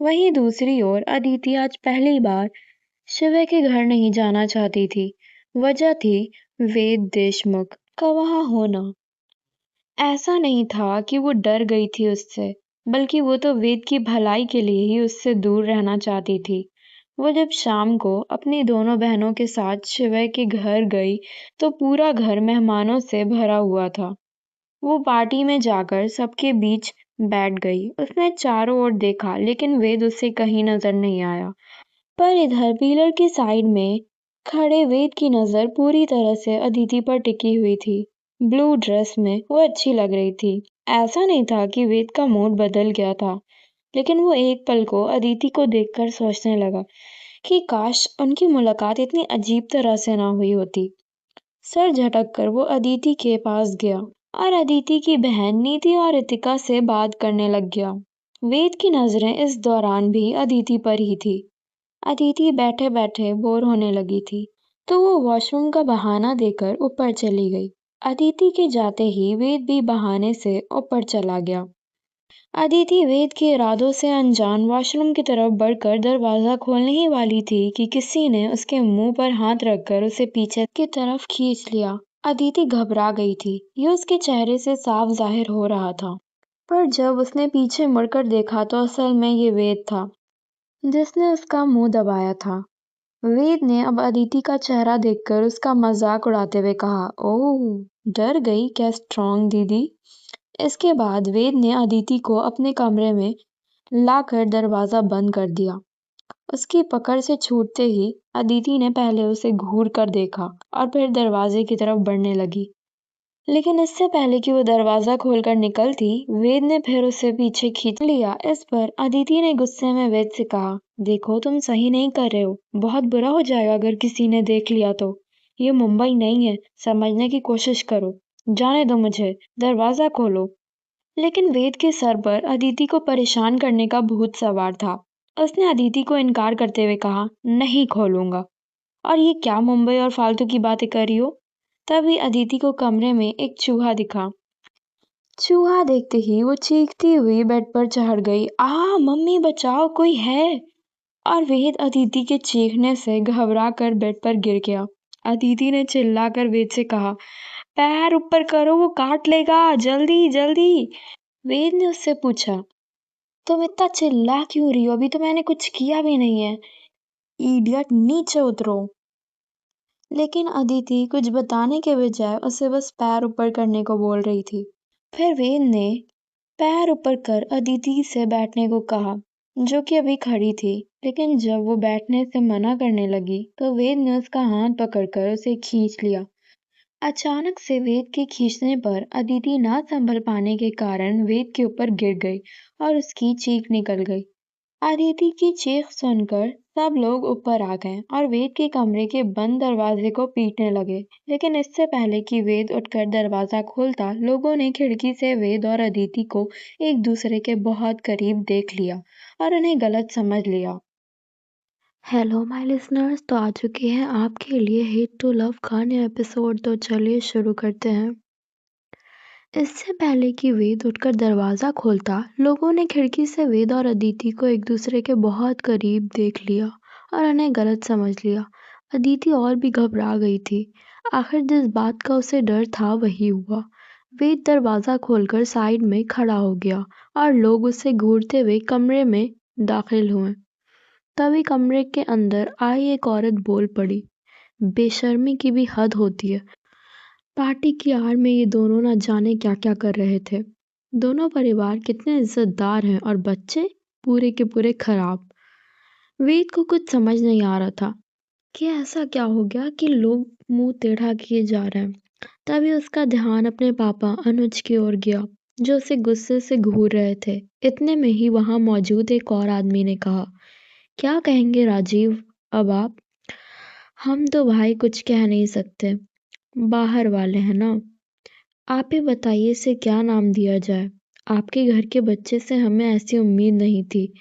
वहीं दूसरी ओर अदिति आज पहली बार शिवय के घर नहीं जाना चाहती थी। वजह थी वेद देशमुख का वहां होना। ऐसा नहीं था कि वो डर गई थी उससे, बल्कि वो तो वेद की भलाई के लिए ही उससे दूर रहना चाहती थी। वो जब शाम को अपनी दोनों बहनों के साथ शिवय के घर गई तो पूरा घर मेहमानों से भरा हुआ था। वो पार्टी में जाकर सबके बीच बैठ गई। उसने चारों ओर देखा लेकिन वेद उससे कहीं नजर नहीं आया। पर इधर पिलर की साइड में खड़े वेद की नजर पूरी तरह से अदिति पर टिकी हुई थी। ब्लू ड्रेस में वो अच्छी लग रही थी। ऐसा नहीं था कि वेद का मूड बदल गया था, लेकिन वो एक पल को अदिति को देखकर सोचने लगा कि काश उनकी मुलाकात इतनी अजीब तरह से ना हुई होती। सर झटक कर वो अदिति के पास गया और अदिति की बहन नीति और रितिका से बात करने लग गया। वेद की नजरें इस दौरान भी अदिति पर ही थी। अदिति बैठे बैठे बोर होने लगी थी तो वो वॉशरूम का बहाना देकर ऊपर चली गई। अदिति के जाते ही वेद भी बहाने से ऊपर चला गया। अदिति वेद के इरादों से अनजान वॉशरूम की तरफ बढ़कर दरवाजा खोलने ही वाली थी कि किसी ने उसके मुंह पर हाथ रखकर उसे पीछे की तरफ खींच लिया। अदिति घबरा गई थी। ये उसके चेहरे से साफ जाहिर हो रहा था। पर जब उसने पीछे मुड़कर देखा तो असल में ये वेद था जिसने उसका मुंह दबाया था। वेद ने अब अदिति का चेहरा देखकर उसका मजाक उड़ाते हुए कहा, ओह, डर गई क्या स्ट्रॉन्ग दीदी। इसके बाद वेद ने अदिति को अपने कमरे में लाकर दरवाजा बंद कर दिया। उसकी पकड़ से छूटते ही अदिति ने पहले उसे घूर कर देखा और फिर दरवाजे की तरफ बढ़ने लगी। लेकिन इससे पहले कि वो दरवाजा खोलकर निकलती, वेद ने फिर उसे पीछे खींच लिया। इस पर अदिति ने गुस्से में वेद से कहा, देखो तुम सही नहीं कर रहे हो। बहुत बुरा हो जाएगा अगर किसी ने देख लिया तो। ये मुंबई नहीं है, समझने की कोशिश करो। जाने दो मुझे, दरवाजा खोलो। लेकिन वेद के सर पर अदिति को परेशान करने का भूत सवार था। उसने अदिति को इनकार करते हुए कहा, नहीं खोलूंगा। और ये क्या मुंबई और फालतू की बातें कर रही हो। तभी अदिति को कमरे में एक चूहा दिखा। चूहा देखते ही वो चीखती हुई बेड पर चढ़ गई, मम्मी बचाओ, कोई है। और वेद अदिति के चीखने से घबरा कर बेड पर गिर गया। अदिति ने चिल्लाकर वेद से कहा, पैर ऊपर करो, वो काट लेगा, जल्दी जल्दी। वेद ने उससे पूछा, तुम इतना चिल्ला क्यों रही हो, अभी तो मैंने कुछ किया भी नहीं है। इडियट, नीचे उतरो। लेकिन अदिति कुछ बताने के बजाय उसे बस पैर ऊपर करने को बोल रही थी। फिर वेद ने पैर ऊपर कर अदिति से बैठने को कहा, जो कि अभी खड़ी थी। लेकिन जब वो बैठने से मना करने लगी तो वेद ने उसका हाथ पकड़कर उसे खींच लिया। अचानक से वेद के खींचने पर अदिति ना संभल पाने के कारण वेद के ऊपर गिर गई और उसकी चीख निकल गई। अदिति की चीख सुनकर सब लोग ऊपर आ गए और वेद के कमरे के बंद दरवाजे को पीटने लगे। लेकिन इससे पहले कि वेद उठकर दरवाजा खोलता, लोगों ने खिड़की से वेद और अदिति को एक दूसरे के बहुत करीब देख लिया और उन्हें गलत समझ लिया। हेलो माय लिसनर्स, तो आ चुके हैं आपके लिए हेट टू लव का नया एपिसोड। तो चलिए शुरू करते हैं। इससे पहले कि वेद उठकर दरवाजा खोलता, लोगों ने खिड़की से वेद और अदिति को एक दूसरे के बहुत करीब देख लिया और उन्हें गलत समझ लिया। अदिति और भी घबरा गई थी। आखिर जिस बात का उसे डर था वही हुआ। वेद दरवाजा खोलकर साइड में खड़ा हो गया और लोग उसे घूरते हुए कमरे में दाखिल हुए। तभी कमरे के अंदर आई एक औरत बोल पड़ी, बेशर्मी की भी हद होती है। पार्टी की आड़ में ये दोनों न जाने क्या क्या कर रहे थे। दोनों परिवार कितने इज्जतदार हैं और बच्चे पूरे के पूरे खराब। वेद को कुछ समझ नहीं आ रहा था कि ऐसा क्या हो गया कि लोग मुंह टेढ़ा किए जा रहे हैं। तभी उसका ध्यान अपने पापा अनुज की ओर गया, जो उसे गुस्से से घूर रहे थे। इतने में ही वहां मौजूद एक और आदमी ने कहा, क्या कहेंगे राजीव अब आप। हम तो भाई कुछ कह नहीं सकते, बाहर वाले हैं ना। आप ही बताइए इसे क्या नाम दिया जाए। आपके घर के बच्चे से हमें ऐसी उम्मीद नहीं थी।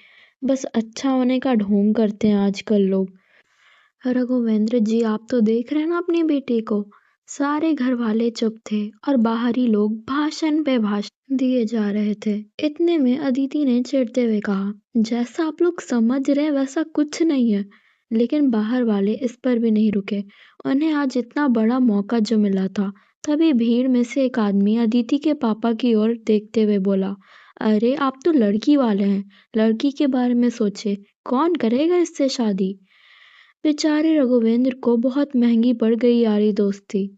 बस अच्छा होने का ढोंग करते हैं आजकल लोग। रघुवेंद्र जी, आप तो देख रहे हैं ना अपनी बेटी को। सारे घर वाले चुप थे और बाहरी लोग भाषण पे भाषण दिए जा रहे थे। इतने में अदिति ने चिढ़ते हुए कहा, जैसा आप लोग समझ रहे हैं वैसा कुछ नहीं है। लेकिन बाहर वाले इस पर भी नहीं रुके। उन्हें आज इतना बड़ा मौका जो मिला था। तभी भीड़ में से एक आदमी अदिति के पापा की ओर देखते हुए बोला, अरे आप तो लड़की वाले हैं, लड़की के बारे में सोचे, कौन करेगा इससे शादी। बेचारे रघुवेंद्र को बहुत महंगी पड़ गई यारी दोस्ती।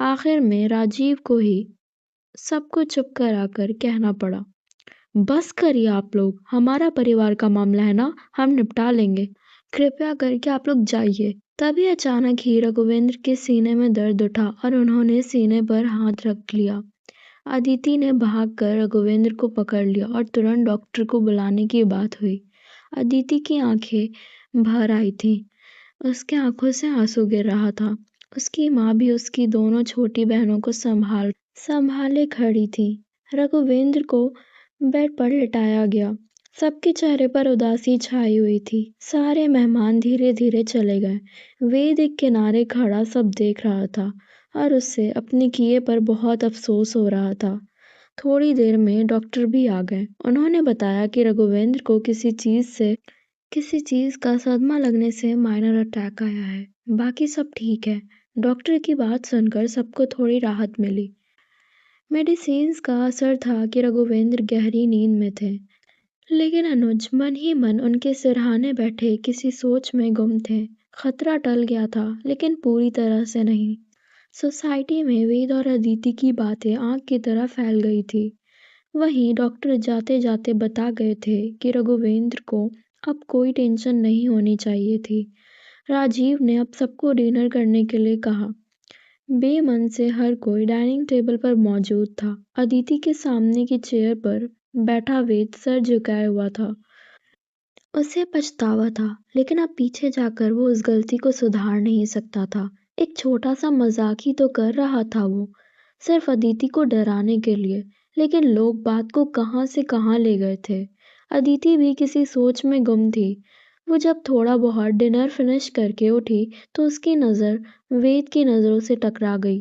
आखिर में राजीव को ही सबको चुप कराकर कहना पड़ा, बस करिए आप लोग, हमारा परिवार का मामला है ना, हम निपटा लेंगे। कृपया करके आप लोग जाइए। तभी अचानक ही रघुवेंद्र के सीने में दर्द उठा और उन्होंने सीने पर हाथ रख लिया। अदिति ने भागकर रघुवेंद्र को पकड़ लिया और तुरंत डॉक्टर को बुलाने की बात हुई। अदिति की आंखें भर आई थीं। उसके आंखों से आंसू गिर रहा था। उसकी माँ भी उसकी दोनों छोटी बहनों को संभाले खड़ी थी। रघुवेंद्र को बेड पर लिटाया गया। सबके चेहरे पर उदासी छाई हुई थी। सारे मेहमान धीरे धीरे चले गए। वेद एक किनारे खड़ा सब देख रहा था और उससे अपने किए पर बहुत अफसोस हो रहा था। थोड़ी देर में डॉक्टर भी आ गए। उन्होंने बताया कि रघुवेंद्र को किसी चीज का सदमा लगने से माइनर अटैक आया है। बाकी सब ठीक है। डॉक्टर की बात सुनकर सबको थोड़ी राहत मिली। मेडिसिन्स का असर था कि रघुवेंद्र गहरी नींद में थे। लेकिन अनुज मन ही मन उनके सिरहाने बैठे किसी सोच में गुम थे। खतरा टल गया था, लेकिन पूरी तरह से नहीं। सोसाइटी में वेद और अदिति की बातें आग की तरह फैल गई थी। वहीं डॉक्टर जाते जाते बता गए थे कि रघुवेंद्र को अब कोई टेंशन नहीं होनी चाहिए थी। राजीव ने अब सबको डिनर करने के लिए कहा। बेमन से हर कोई डाइनिंग टेबल पर मौजूद था। अदिति के सामने की चेयर पर बैठा वेद सर झुकाए हुआ था। उसे पछतावा था, लेकिन अब पीछे जाकर वो उस गलती को सुधार नहीं सकता था। एक छोटा सा मजाक ही तो कर रहा था वो, सिर्फ अदिति को डराने के लिए। लेकिन लोग बात को कहाँ से कहाँ ले गए थे। अदिति भी किसी सोच में गुम थी। वो जब थोड़ा बहुत डिनर फिनिश करके उठी तो उसकी नज़र वेद की नज़रों से टकरा गई।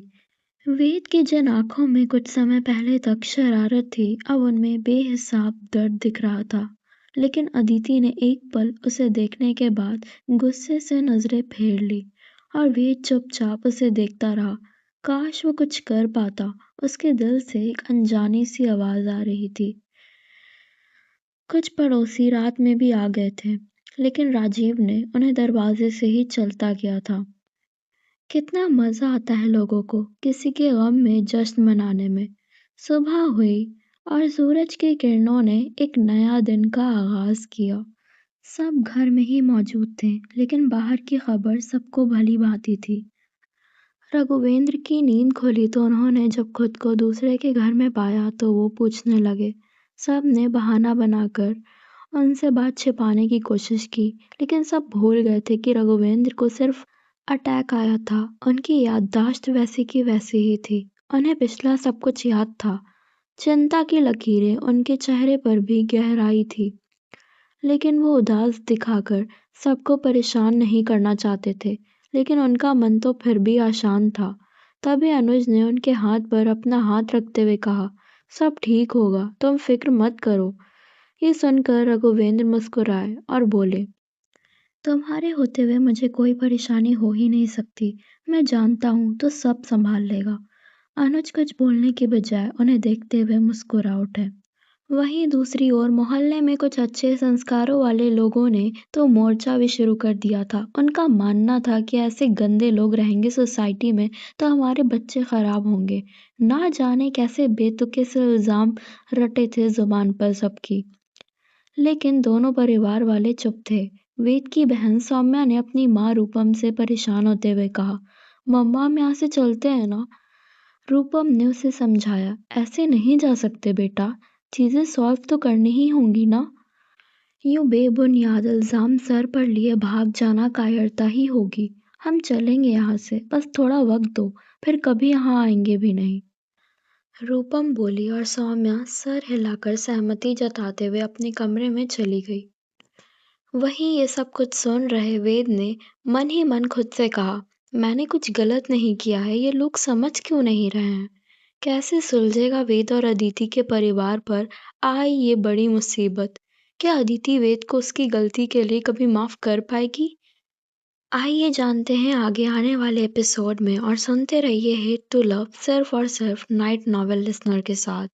वेद की जिन आंखों में कुछ समय पहले तक शरारत थी, अब उनमें बेहिसाब दर्द दिख रहा था। लेकिन अदिति ने एक पल उसे देखने के बाद गुस्से से नजरें फेर ली और वेद चुपचाप उसे देखता रहा। काश वो कुछ कर पाता। उसके दिल से एक अनजानी सी आवाज आ रही थी। कुछ पड़ोसी रात में भी आ गए थे, लेकिन राजीव ने उन्हें दरवाजे से ही चलता किया था। कितना मजा आता है लोगों को किसी के गम में जश्न मनाने में। सुबह हुई और सूरज की किरणों ने एक नया दिन का आगाज किया। सब घर में ही मौजूद थे, लेकिन बाहर की खबर सबको भली भांति थी। रघुवेंद्र की नींद खुली तो उन्होंने जब खुद को दूसरे के घर में पाया तो वो पूछने लगे। सब ने बहाना बनाकर उनसे बात छिपाने की कोशिश की, लेकिन सब भूल गए थे कि रघुवेंद्र को सिर्फ अटैक आया था। उनकी याददाश्त वैसी की वैसी ही थी। उन्हें पिछला सब कुछ याद था। चिंता की लकीरें उनके चेहरे पर भी गहराई थी, लेकिन वो उदास दिखाकर सबको परेशान नहीं करना चाहते थे। लेकिन उनका मन तो फिर भी अशांत था। तभी अनुज ने उनके हाथ पर अपना हाथ रखते हुए कहा, सब ठीक होगा, तुम फिक्र मत करो। ये सुनकर रघुवेंद्र मुस्कुराए और बोले, तुम्हारे होते हुए मुझे कोई परेशानी हो ही नहीं सकती। मैं जानता हूँ तो सब संभाल लेगा। अनुज कुछ बोलने के बजाय उन्हें देखते हुए मुस्कुरा उठे। वहीं दूसरी ओर मोहल्ले में कुछ अच्छे संस्कारों वाले लोगों ने तो मोर्चा भी शुरू कर दिया था। उनका मानना था कि ऐसे गंदे लोग रहेंगे सोसाइटी में तो हमारे बच्चे खराब होंगे। ना जाने कैसे बेतुके से इल्जाम रटे थे जुबान पर सबकी। लेकिन दोनों परिवार वाले चुप थे। वेद की बहन सौम्या ने अपनी माँ रूपम से परेशान होते हुए कहा, मम्मा हम यहाँ से चलते हैं ना। रूपम ने उसे समझाया, ऐसे नहीं जा सकते बेटा, चीजें सॉल्व तो करनी ही होंगी ना। यूं बेबुनियाद इल्जाम सर पर लिए भाग जाना कायरता ही होगी। हम चलेंगे यहाँ से, बस थोड़ा वक्त दो, फिर कभी यहाँ आएंगे भी नहीं। रूपम बोली और सौम्या सर हिलाकर सहमति जताते हुए अपने कमरे में चली गई। वहीं ये सब कुछ सुन रहे वेद ने मन ही मन खुद से कहा, मैंने कुछ गलत नहीं किया है, ये लोग समझ क्यों नहीं रहे हैं? कैसे सुलझेगा वेद और अदिति के परिवार पर आई ये बड़ी मुसीबत? क्या अदिति वेद को उसकी गलती के लिए कभी माफ कर पाएगी? आइए जानते हैं आगे आने वाले एपिसोड में, और सुनते रहिए हेट टू लव सिर्फ और सिर्फ नाइट नॉवेल लिसनर के साथ।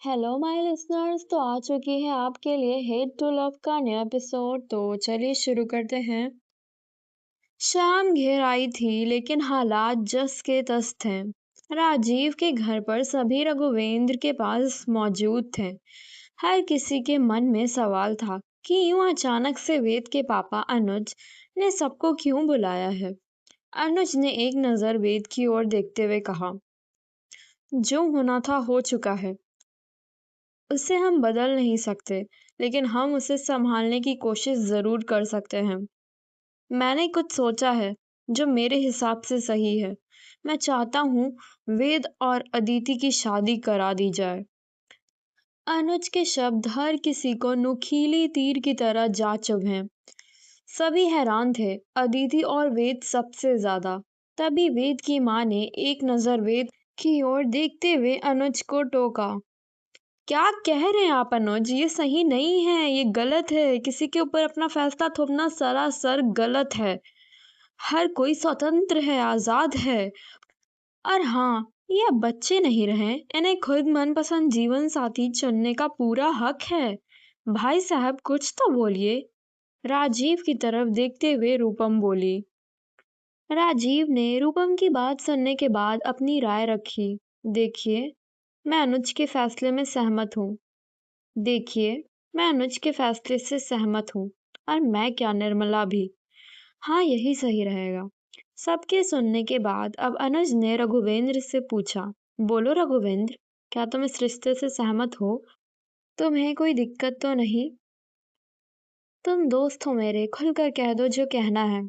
हेलो माय लिसनर्स, तो आ चुकी है आपके लिए हेट टू लव का नया एपिसोड। तो चलिए शुरू करते हैं। शाम घेर आई थी लेकिन हालात जस के तस थे। राजीव के घर पर सभी रघुवेंद्र के पास मौजूद थे। हर किसी के मन में सवाल था कि यूं अचानक से वेद के पापा अनुज ने सबको क्यों बुलाया है। अनुज ने एक नजर वेद की ओर देखते हुए कहा, जो होना था हो चुका है, उसे हम बदल नहीं सकते, लेकिन हम उसे संभालने की कोशिश जरूर कर सकते हैं। मैंने कुछ सोचा है जो मेरे हिसाब से सही है। मैं चाहता हूँ वेद और अदिति की शादी करा दी जाए। अनुज के शब्द हर किसी को नुकीली तीर की तरह जा चुभे। सभी हैरान थे, अदिति और वेद सबसे ज्यादा। तभी वेद की माँ ने एक नजर वेद की ओर देखते हुए अनुज को टोका। क्या कह रहे हैं आप अनुज? ये सही नहीं है, ये गलत है। किसी के ऊपर अपना फैसला थोपना सरासर गलत है। हर कोई स्वतंत्र है, आजाद है। और हाँ, ये अब बच्चे नहीं रहे, इन्हें खुद मनपसंद जीवन साथी चुनने का पूरा हक है। भाई साहब कुछ तो बोलिए। राजीव की तरफ देखते हुए रूपम बोली। राजीव ने रूपम की बात सुनने के बाद अपनी राय रखी। देखिए, मैं अनुज के फैसले में सहमत हूँ। देखिए, मैं अनुज के फैसले से सहमत हूँ। और मैं क्या, निर्मला भी। हाँ, यही सही रहेगा। सबके सुनने के बाद अब अनुज ने रघुवेंद्र से पूछा, बोलो रघुवेंद्र, क्या तुम इस रिश्ते से सहमत हो? तुम्हें कोई दिक्कत तो नहीं? तुम दोस्त हो मेरे, खुलकर कह दो जो कहना है।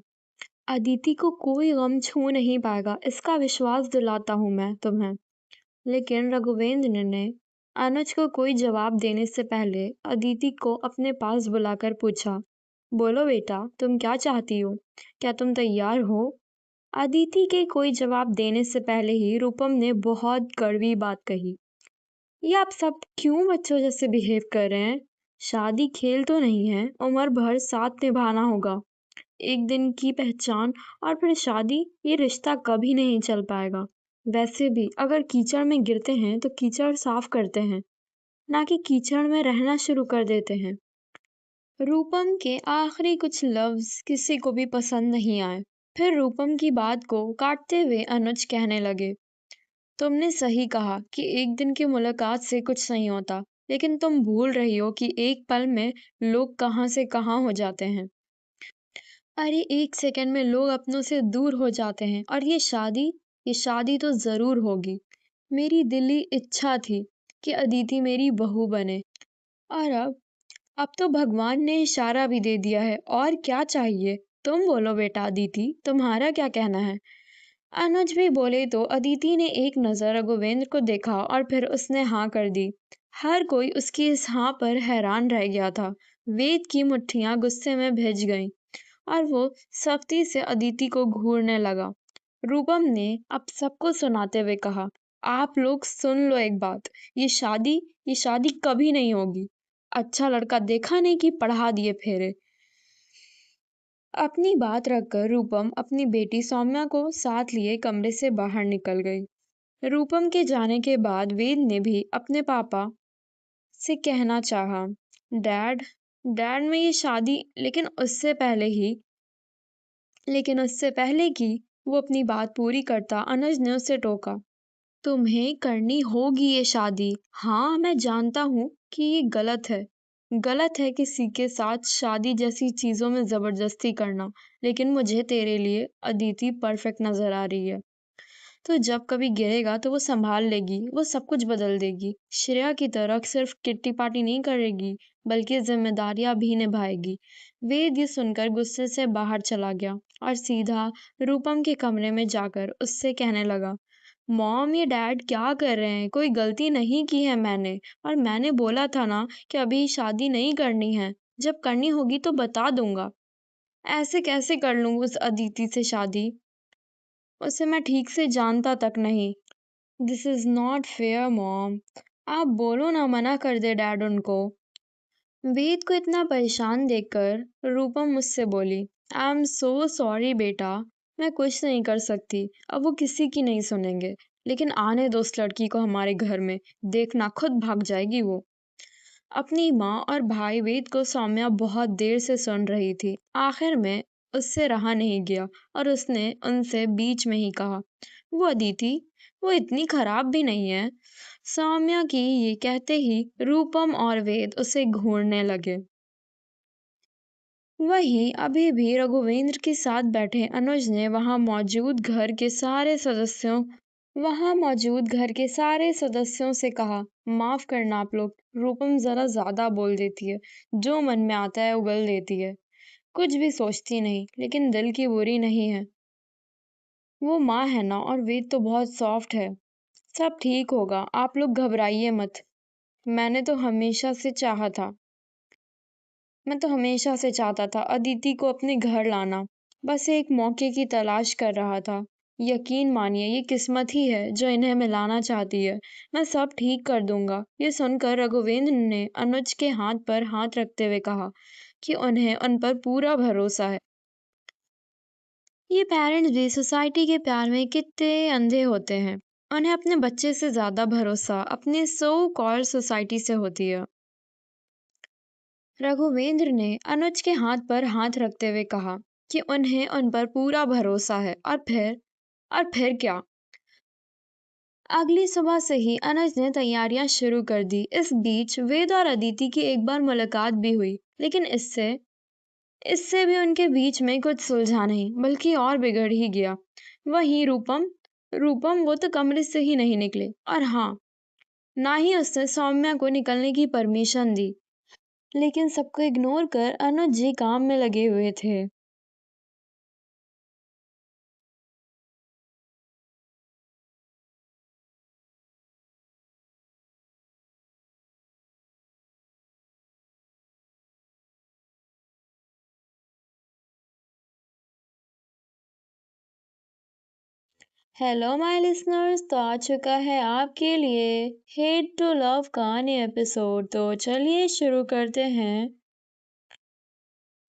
अदिति को कोई गम छू नहीं पाएगा, इसका विश्वास दिलाता हूं मैं तुम्हें। लेकिन रघुवेंद्र ने अनुज को कोई जवाब देने से पहले अदिति को अपने पास बुलाकर पूछा, बोलो बेटा, तुम क्या चाहती हो? क्या तुम तैयार हो? अदिति के कोई जवाब देने से पहले ही रूपम ने बहुत कड़वी बात कही। ये आप सब क्यों बच्चों जैसे बिहेव कर रहे हैं? शादी खेल तो नहीं है, उम्र भर साथ निभाना होगा। एक दिन की पहचान और फिर शादी, ये रिश्ता कभी नहीं चल पाएगा। वैसे भी अगर कीचड़ में गिरते हैं तो कीचड़ साफ करते हैं, ना कि कीचड़ में रहना शुरू कर देते हैं। रूपम के आखिरी कुछ लफ्ज किसी को भी पसंद नहीं आए। फिर रूपम की बात को काटते हुए अनुज कहने लगे, तुमने सही कहा कि एक दिन की मुलाकात से कुछ नहीं होता, लेकिन तुम भूल रही हो कि एक पल में लोग कहाँ से कहाँ हो जाते हैं। अरे एक सेकंड में लोग अपनों से दूर हो जाते हैं, और ये शादी तो जरूर होगी। मेरी दिली इच्छा थी कि अदिति मेरी बहू बने, और अब तो भगवान ने इशारा भी दे दिया है। और क्या चाहिए? तुम बोलो बेटा अदिति, तुम्हारा क्या कहना है? अनुज भी बोले तो अदिति ने एक नजर रघुवेंद्र को देखा और फिर उसने हाँ कर दी। हर कोई उसकी इस हाँ पर हैरान रह गया था। वेद की मुट्ठियां गुस्से में भिज गईं और वो सख्ती से अदिति को घूरने लगा। रूपम ने अब सबको सुनाते हुए कहा, आप लोग सुन लो एक बात, ये शादी ये शादी कभी नहीं होगी। अच्छा लड़का देखा नहीं कि पढ़ा दिए फेरे। अपनी बात रखकर रूपम अपनी बेटी सौम्या को साथ लिए कमरे से बाहर निकल गई। रूपम के जाने के बाद वेद ने भी अपने पापा से कहना चाहा, डैड डैड में ये शादी, लेकिन उससे पहले कि वो अपनी बात पूरी करता अनुज ने उसे टोका। तुम्हें करनी होगी ये शादी। हाँ, मैं जानता हूँ कि ये गलत है। गलत है किसी के साथ शादी जैसी चीजों में जबरदस्ती करना, लेकिन मुझे तेरे लिए अदिति परफेक्ट नजर आ रही है। तो जब कभी गिरेगा तो वो संभाल लेगी, वो सब कुछ बदल देगी। श्रेया की तरह सिर्फ किट्टी पार्टी नहीं करेगी, बल्कि जिम्मेदारियां भी निभाएगी। वेद ये सुनकर गुस्से से बाहर चला गया और सीधा रूपम के कमरे में जाकर उससे कहने लगा, मॉम ये डैड क्या कर रहे हैं? कोई गलती नहीं की है मैंने, और मैंने बोला था ना कि अभी शादी नहीं करनी है। जब करनी होगी तो बता दूंगा। ऐसे कैसे कर लूं उस अदिति से शादी? उसे मैं ठीक से जानता तक नहीं। This is not fair mom. आप बोलो ना, मना कर दे डैड उनको। वेद को इतना परेशान देखकर रूपम मुझसे बोली, आई एम सो सॉरी बेटा, मैं कुछ नहीं कर सकती। अब वो किसी की नहीं सुनेंगे, लेकिन आने दो उस लड़की को हमारे घर में, देखना खुद भाग जाएगी वो। अपनी माँ और भाई वेद को सौम्या बहुत देर से सुन रही थी। आखिर में उससे रहा नहीं गया और उसने उनसे बीच में ही कहा, वो अदिति, वो इतनी खराब भी नहीं है। सौम्या की ये कहते ही रूपम और वेद उसे घूरने लगे। वहीं अभी भी रघुवेंद्र के साथ बैठे अनुज ने वहां मौजूद घर के सारे सदस्यों से कहा, माफ करना आप लोग, रूपम जरा ज्यादा बोल देती है, जो मन में आता है उगल देती है, कुछ भी सोचती नहीं, लेकिन दिल की बुरी नहीं है। वो माँ है ना, और वेद तो बहुत सॉफ्ट है। सब ठीक होगा, आप लोग घबराइए मत। मैंने तो हमेशा से चाहा था मैं तो हमेशा से चाहता था अदिति को अपने घर लाना। बस एक मौके की तलाश कर रहा था। यकीन मानिए ये किस्मत ही है जो इन्हें मिलाना चाहती है। मैं सब ठीक कर दूंगा। ये सुनकर रघुवेंद्र ने अनुज के हाथ पर हाथ रखते हुए कहा कि उन्हें उन पर पूरा भरोसा है। ये पेरेंट्स भी सोसाइटी के प्यार में कितने अंधे होते हैं। उन्हें अपने बच्चे से ज्यादा भरोसा अपने सो कॉल्ड सोसाइटी से होती है। रघुवेंद्र ने अनुज के हाथ पर हाथ रखते हुए कहा कि उन्हें उन पर पूरा भरोसा है। और फिर क्या? अगली सुबह से ही अनुज ने तैयारियां शुरू कर दी। इस बीच वेद और अदिति की एक बार मुलाकात भी हुई, लेकिन इससे इससे भी उनके बीच में कुछ सुलझा नहीं, बल्कि और बिगड़ ही गया। वहीं रूपम रूपम वो तो कमरे से ही नहीं निकले, और हाँ, ना ही उसने सौम्या को निकलने की परमिशन दी। लेकिन सबको इग्नोर कर अनुज जी काम में लगे हुए थे। हेलो माय लिसनर्स, तो आ चुका है आपके लिए हेट टू लव का नया एपिसोड। तो चलिए शुरू करते हैं।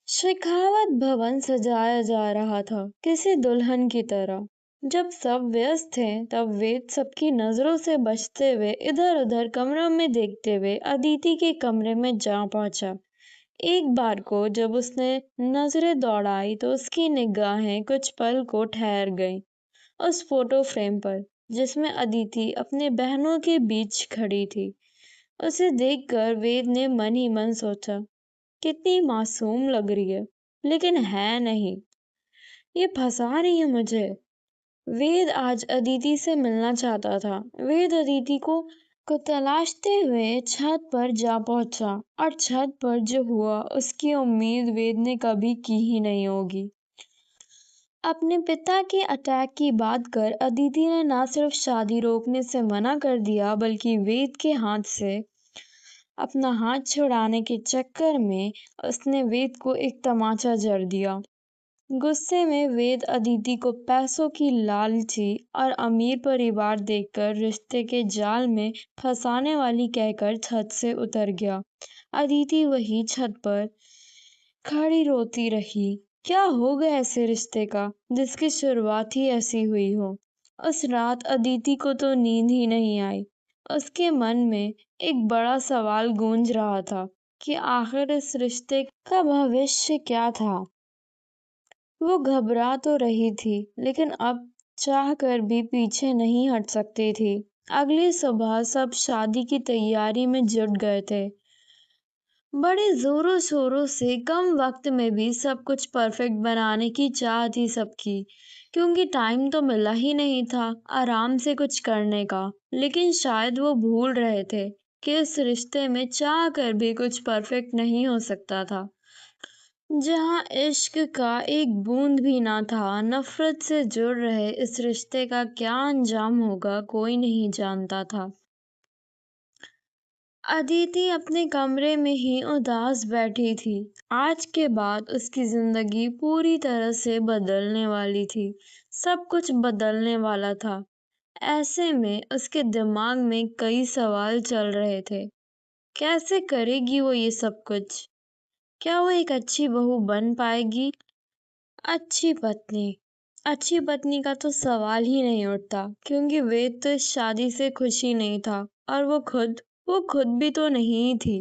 शेखावत भवन सजाया जा रहा था किसी दुल्हन की तरह। जब सब व्यस्त थे तब वेद सबकी नजरों से बचते हुए इधर उधर कमरों में देखते हुए अदिति के कमरे में जा पहुंचा। एक बार को जब उसने नजरें दौड़ाई तो उसकी निगाहें कुछ पल को ठहर गईं उस फोटो फ्रेम पर, जिसमें अदिति अपने बहनों के बीच खड़ी थी। उसे देखकर वेद ने मन ही मन सोचा, कितनी मासूम लग रही है, लेकिन है नहीं, ये फंसा रही है मुझे। वेद आज अदिति से मिलना चाहता था। वेद अदिति को तलाशते हुए छत पर जा पहुंचा, और छत पर जो हुआ उसकी उम्मीद वेद ने कभी की ही नहीं होगी। अपने पिता के अटैक की बात कर अदिति ने ना सिर्फ शादी रोकने से मना कर दिया, बल्कि वेद के हाथ से अपना हाथ छुड़ाने के चक्कर में उसने वेद को एक तमाचा जड़ दिया। गुस्से में वेद अदिति को पैसों की लालची और अमीर परिवार देखकर रिश्ते के जाल में फंसाने वाली कहकर छत से उतर गया। अदिति वही छत पर खड़ी रोती रही। क्या हो गया ऐसे रिश्ते का जिसकी शुरुआत ही ऐसी हुई हो। उस रात अदिति को तो नींद ही नहीं आई। उसके मन में एक बड़ा सवाल गूंज रहा था कि आखिर इस रिश्ते का भविष्य क्या था। वो घबरा तो रही थी, लेकिन अब चाह कर भी पीछे नहीं हट सकती थी। अगली सुबह सब शादी की तैयारी में जुट गए थे। बड़े जोरों शोरों से कम वक्त में भी सब कुछ परफेक्ट बनाने की चाह थी सबकी, क्योंकि टाइम तो मिला ही नहीं था आराम से कुछ करने का। लेकिन शायद वो भूल रहे थे कि इस रिश्ते में चाह कर भी कुछ परफेक्ट नहीं हो सकता था। जहाँ इश्क का एक बूंद भी ना था, नफरत से जुड़ रहे इस रिश्ते का क्या अंजाम होगा कोई नहीं जानता था। अदिति अपने कमरे में ही उदास बैठी थी। आज के बाद उसकी जिंदगी पूरी तरह से बदलने वाली थी। सब कुछ बदलने वाला था। ऐसे में उसके दिमाग में कई सवाल चल रहे थे। कैसे करेगी वो ये सब कुछ? क्या वो एक अच्छी बहू बन पाएगी? अच्छी पत्नी अच्छी पत्नी का तो सवाल ही नहीं उठता, क्योंकि वेद तो इस शादी से खुश ही नहीं था और वो खुद भी तो नहीं थी।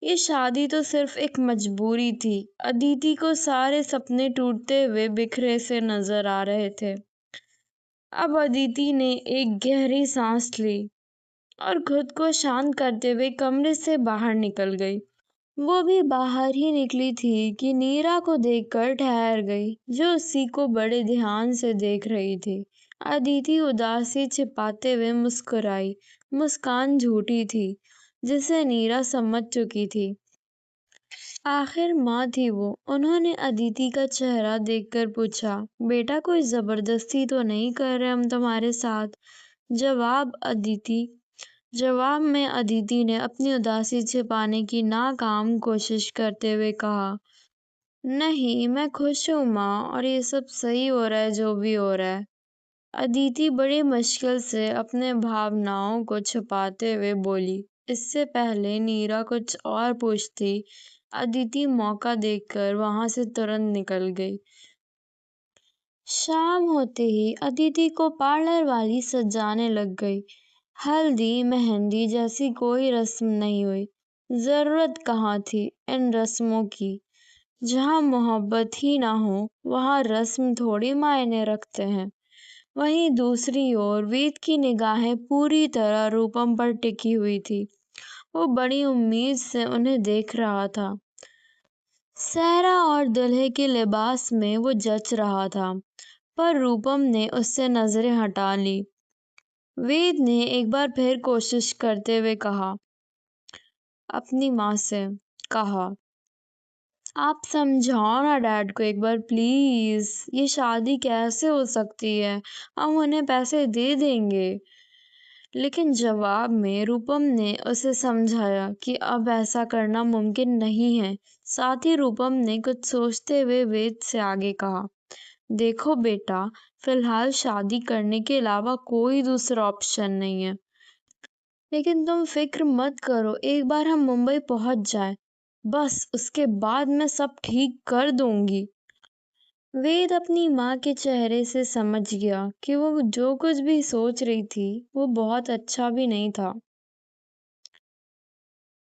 ये शादी तो सिर्फ एक मजबूरी थी। अदिति को सारे सपने टूटते हुए बिखरे से नजर आ रहे थे। अब अदिति ने एक गहरी सांस ली और खुद को शांत करते हुए कमरे से बाहर निकल गई। वो भी बाहर ही निकली थी कि नीरा को देखकर ठहर गई, जो उसी को बड़े ध्यान से देख रही थी। अदिति उदासी छिपाते हुए मुस्कुराई। मुस्कान झूठी थी, जिसे नीरा समझ चुकी थी। आखिर माँ थी वो। उन्होंने अदिति का चेहरा देखकर पूछा, बेटा कोई जबरदस्ती तो नहीं कर रहे हम तुम्हारे साथ? जवाब अदिति जवाब में अदिति ने अपनी उदासी छिपाने की नाकाम कोशिश करते हुए कहा, नहीं मैं खुश हूँ माँ, और ये सब सही हो रहा है जो भी हो रहा है। अदिति बड़ी मुश्किल से अपने भावनाओं को छुपाते हुए बोली। इससे पहले नीरा कुछ और पूछती, अदिति मौका देखकर वहां से तुरंत निकल गई। शाम होते ही अदिति को पार्लर वाली सजाने लग गई। हल्दी मेहंदी जैसी कोई रस्म नहीं हुई। जरूरत कहाँ थी इन रस्मों की? जहाँ मोहब्बत ही ना हो वहाँ रस्म थोड़ी मायने रखते हैं। वहीं दूसरी ओर वेद की निगाहें पूरी तरह रूपम पर टिकी हुई थी। वो बड़ी उम्मीद से उन्हें देख रहा था। सहरा और दुल्हे के लिबास में वो जच रहा था, पर रूपम ने उससे नजरें हटा ली। वेद ने एक बार फिर कोशिश करते हुए कहा, अपनी माँ से कहा, आप समझाओ ना डैड को एक बार प्लीज। ये शादी कैसे हो सकती है? हम उन्हें पैसे दे देंगे। लेकिन जवाब में रूपम ने उसे समझाया कि अब ऐसा करना मुमकिन नहीं है। साथ ही रूपम ने कुछ सोचते हुए वेद से आगे कहा, देखो बेटा, फिलहाल शादी करने के अलावा कोई दूसरा ऑप्शन नहीं है। लेकिन तुम फिक्र मत करो, एक बार हम मुंबई पहुंच जाए, बस उसके बाद मैं सब ठीक कर दूंगी। वेद अपनी माँ के चेहरे से समझ गया कि वो जो कुछ भी सोच रही थी वो बहुत अच्छा भी नहीं था।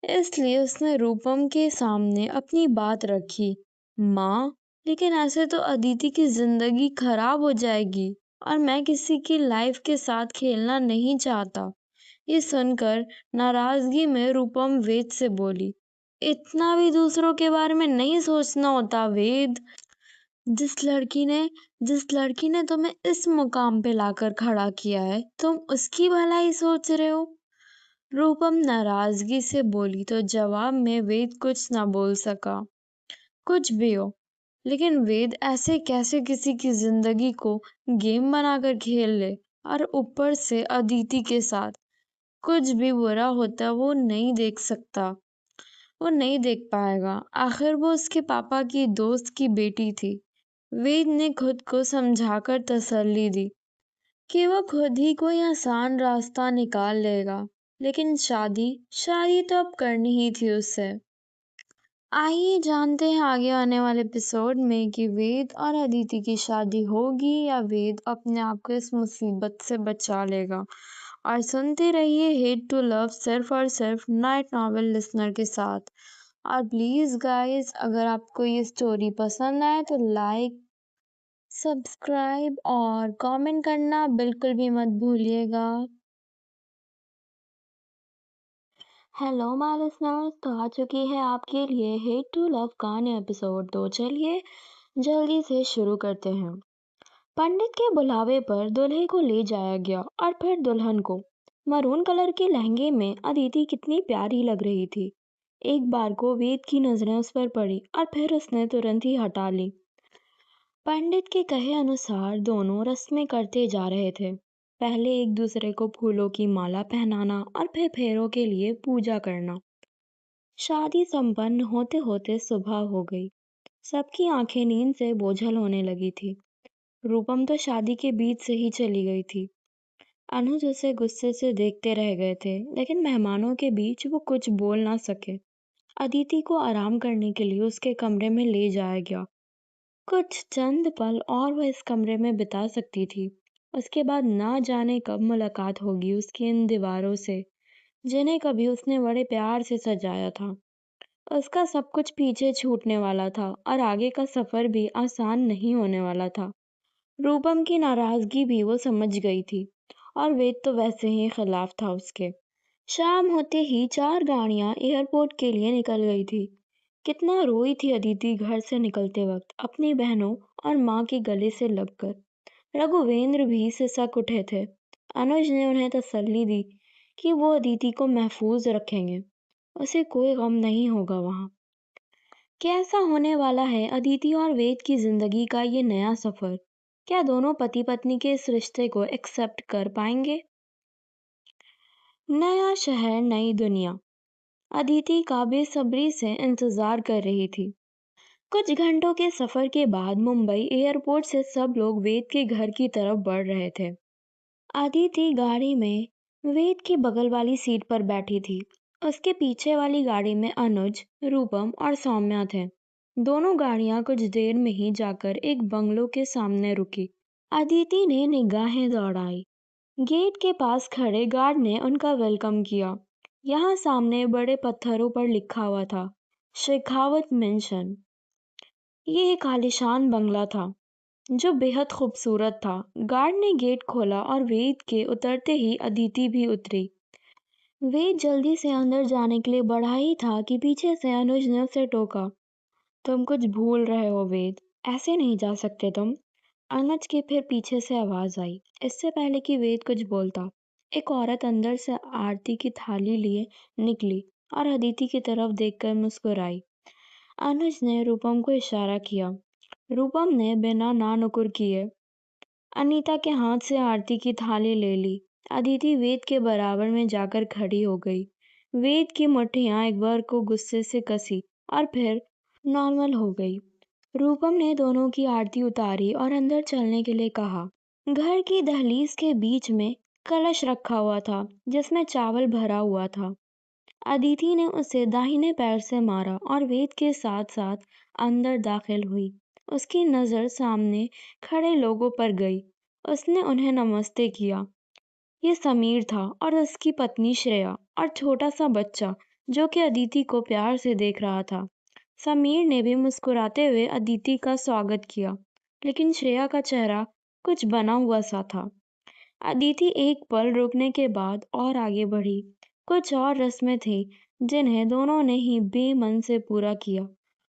इसलिए उसने रूपम के सामने अपनी बात रखी, माँ, लेकिन ऐसे तो अदिति की जिंदगी खराब हो जाएगी और मैं किसी की लाइफ के साथ खेलना नहीं चाहता। ये सुनकर नाराजगी में रूपम वेद से बोली, इतना भी दूसरों के बारे में नहीं सोचना होता वेद। जिस लड़की ने जिस लड़की ने तुम्हें इस मुकाम पे लाकर खड़ा किया है, तुम उसकी भलाई सोच रहे हो? रूपम नाराजगी से बोली तो जवाब में वेद कुछ ना बोल सका। कुछ भी हो, लेकिन वेद ऐसे कैसे किसी की जिंदगी को गेम बनाकर खेल ले, और ऊपर से अदिति के साथ। कुछ भी बुरा होता वो नहीं देख सकता। वो नहीं देख पाएगा। आखिर वो उसके पापा की दोस्त की बेटी थी। वेद ने खुद को समझाकर तसल्ली दी कि वो खुद ही कोई आसान रास्ता निकाल लेगा। लेकिन शादी शादी तो अब करनी ही थी उससे। आइए जानते हैं आगे आने वाले एपिसोड में कि वेद और अदिति की शादी होगी या वेद अपने आप को इस मुसीबत से बचा लेगा। और सुनते रहिए हेट टू लव सिर्फ और सिर्फ नाइट नॉवेल लिसनर के साथ। और प्लीज गाइस, अगर आपको ये स्टोरी पसंद आए तो लाइक, सब्सक्राइब और कमेंट करना बिल्कुल भी मत भूलिएगा। हेलो माय लिसनर्स, तो आ चुकी है आपके लिए हेट टू लव का नया एपिसोड। तो चलिए जल्दी से शुरू करते हैं। पंडित के बुलावे पर दूल्हे को ले जाया गया और फिर दुल्हन को। मरून कलर के लहंगे में अदिति कितनी प्यारी लग रही थी। एक बार को वेद की नजरें उस पर पड़ी और फिर उसने तुरंत ही हटा ली। पंडित के कहे अनुसार दोनों रस्में करते जा रहे थे। पहले एक दूसरे को फूलों की माला पहनाना और फिर फेरों के लिए पूजा करना। शादी संपन्न होते होते सुबह हो गई। सबकी आंखें नींद से बोझल होने लगी थी। रूपम तो शादी के बीच से ही चली गई थी। अनुज उसे गुस्से से देखते रह गए थे, लेकिन मेहमानों के बीच वो कुछ बोल ना सके। अदिति को आराम करने के लिए उसके कमरे में ले जाया गया। कुछ चंद पल और वह इस कमरे में बिता सकती थी। उसके बाद ना जाने कब मुलाकात होगी उसकी इन दीवारों से, जिन्हें कभी उसने बड़े प्यार से सजाया था। उसका सब कुछ पीछे छूटने वाला था और आगे का सफर भी आसान नहीं होने वाला था। रूपम की नाराजगी भी वो समझ गई थी और वेद तो वैसे ही खिलाफ था उसके। शाम होते ही 4 गाड़ियां एयरपोर्ट के लिए निकल गई थी। कितना रोई थी अदिति घर से निकलते वक्त अपनी बहनों और माँ के गले से लगकर। रघुवेंद्र भी सिसक उठे थे। अनुज ने उन्हें तसल्ली दी कि वो अदिति को महफूज रखेंगे, उसे कोई गम नहीं होगा वहां। कैसा होने वाला है अदिति और वेद की जिंदगी का ये नया सफर? क्या दोनों पति पत्नी के इस रिश्ते को एक्सेप्ट कर पाएंगे? नया शहर, नई दुनिया। अदिति का बेसब्री से इंतजार कर रही थी। कुछ घंटों के सफर के बाद मुंबई एयरपोर्ट से सब लोग वेद के घर की तरफ बढ़ रहे थे। अदिति गाड़ी में वेद की बगल वाली सीट पर बैठी थी। उसके पीछे वाली गाड़ी में अनुज, रूपम और सौम्या थे। दोनों गाड़ियां कुछ देर में ही जाकर एक बंगलो के सामने रुकी। अदिति ने निगाहें दौड़ाई। गेट के पास खड़े गार्ड ने उनका वेलकम किया। यहाँ सामने बड़े पत्थरों पर लिखा हुआ था, शेखावत मेंशन। ये एक आलीशान बंगला था जो बेहद खूबसूरत था। गार्ड ने गेट खोला और वेद के उतरते ही अदिति भी उतरी। वेद जल्दी से अंदर जाने के लिए बढ़ा ही था कि पीछे से अनुज ने उसे टोका। तुम कुछ भूल रहे हो वेद, ऐसे नहीं जा सकते तुम। अनुज की फिर पीछे से आवाज आई। इससे पहले कि वेद कुछ बोलता, एक औरत अंदर से आरती की थाली लिए निकली और अदिति की तरफ देखकर मुस्कुराई। अनुज ने रूपम को इशारा किया। रूपम ने बिना ना नुकुर किए अनीता के हाथ से आरती की थाली ले ली। अदिति वेद के बराबर में जाकर खड़ी हो गई। वेद की मुट्ठियां एक बार को गुस्से से कसी और फिर नॉर्मल हो गई। रूपम ने दोनों की आरती उतारी और अंदर चलने के लिए कहा। घर की दहलीज के बीच में कलश रखा हुआ था जिसमें चावल भरा हुआ था। अदिति ने उसे दाहिने पैर से मारा और वेद के साथ साथ अंदर दाखिल हुई। उसकी नजर सामने खड़े लोगों पर गई। उसने उन्हें नमस्ते किया। ये समीर था और उसकी पत्नी श्रेया और छोटा सा बच्चा जो कि अदिति को प्यार से देख रहा था। समीर ने भी मुस्कुराते हुए अदिति का स्वागत किया, लेकिन श्रेया का चेहरा कुछ बना हुआ सा था। अदिति एक पल रुकने के बाद और आगे बढ़ी। कुछ और रस्में थी जिन्हें दोनों ने ही बेमन से पूरा किया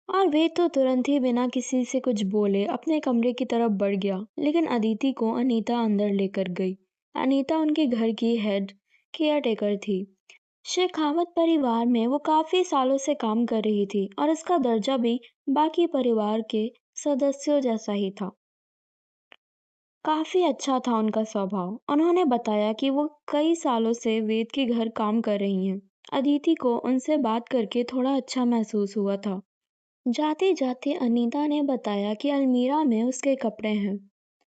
और वे तो तुरंत ही बिना किसी से कुछ बोले अपने कमरे की तरफ बढ़ गया। लेकिन अदिति को अनीता अंदर लेकर गई। अनीता उनके घर की हेड केयर टेकर थी। शेखावत परिवार में वो काफी सालों से काम कर रही थी और उसका दर्जा भी बाकी परिवार के सदस्यों जैसा ही था। काफी अच्छा था उनका स्वभाव। उन्होंने बताया कि वो कई सालों से वेद के घर काम कर रही हैं। अदिति को उनसे बात करके थोड़ा अच्छा महसूस हुआ था। जाते जाते अनीता ने बताया कि अलमीरा में उसके कपड़े हैं।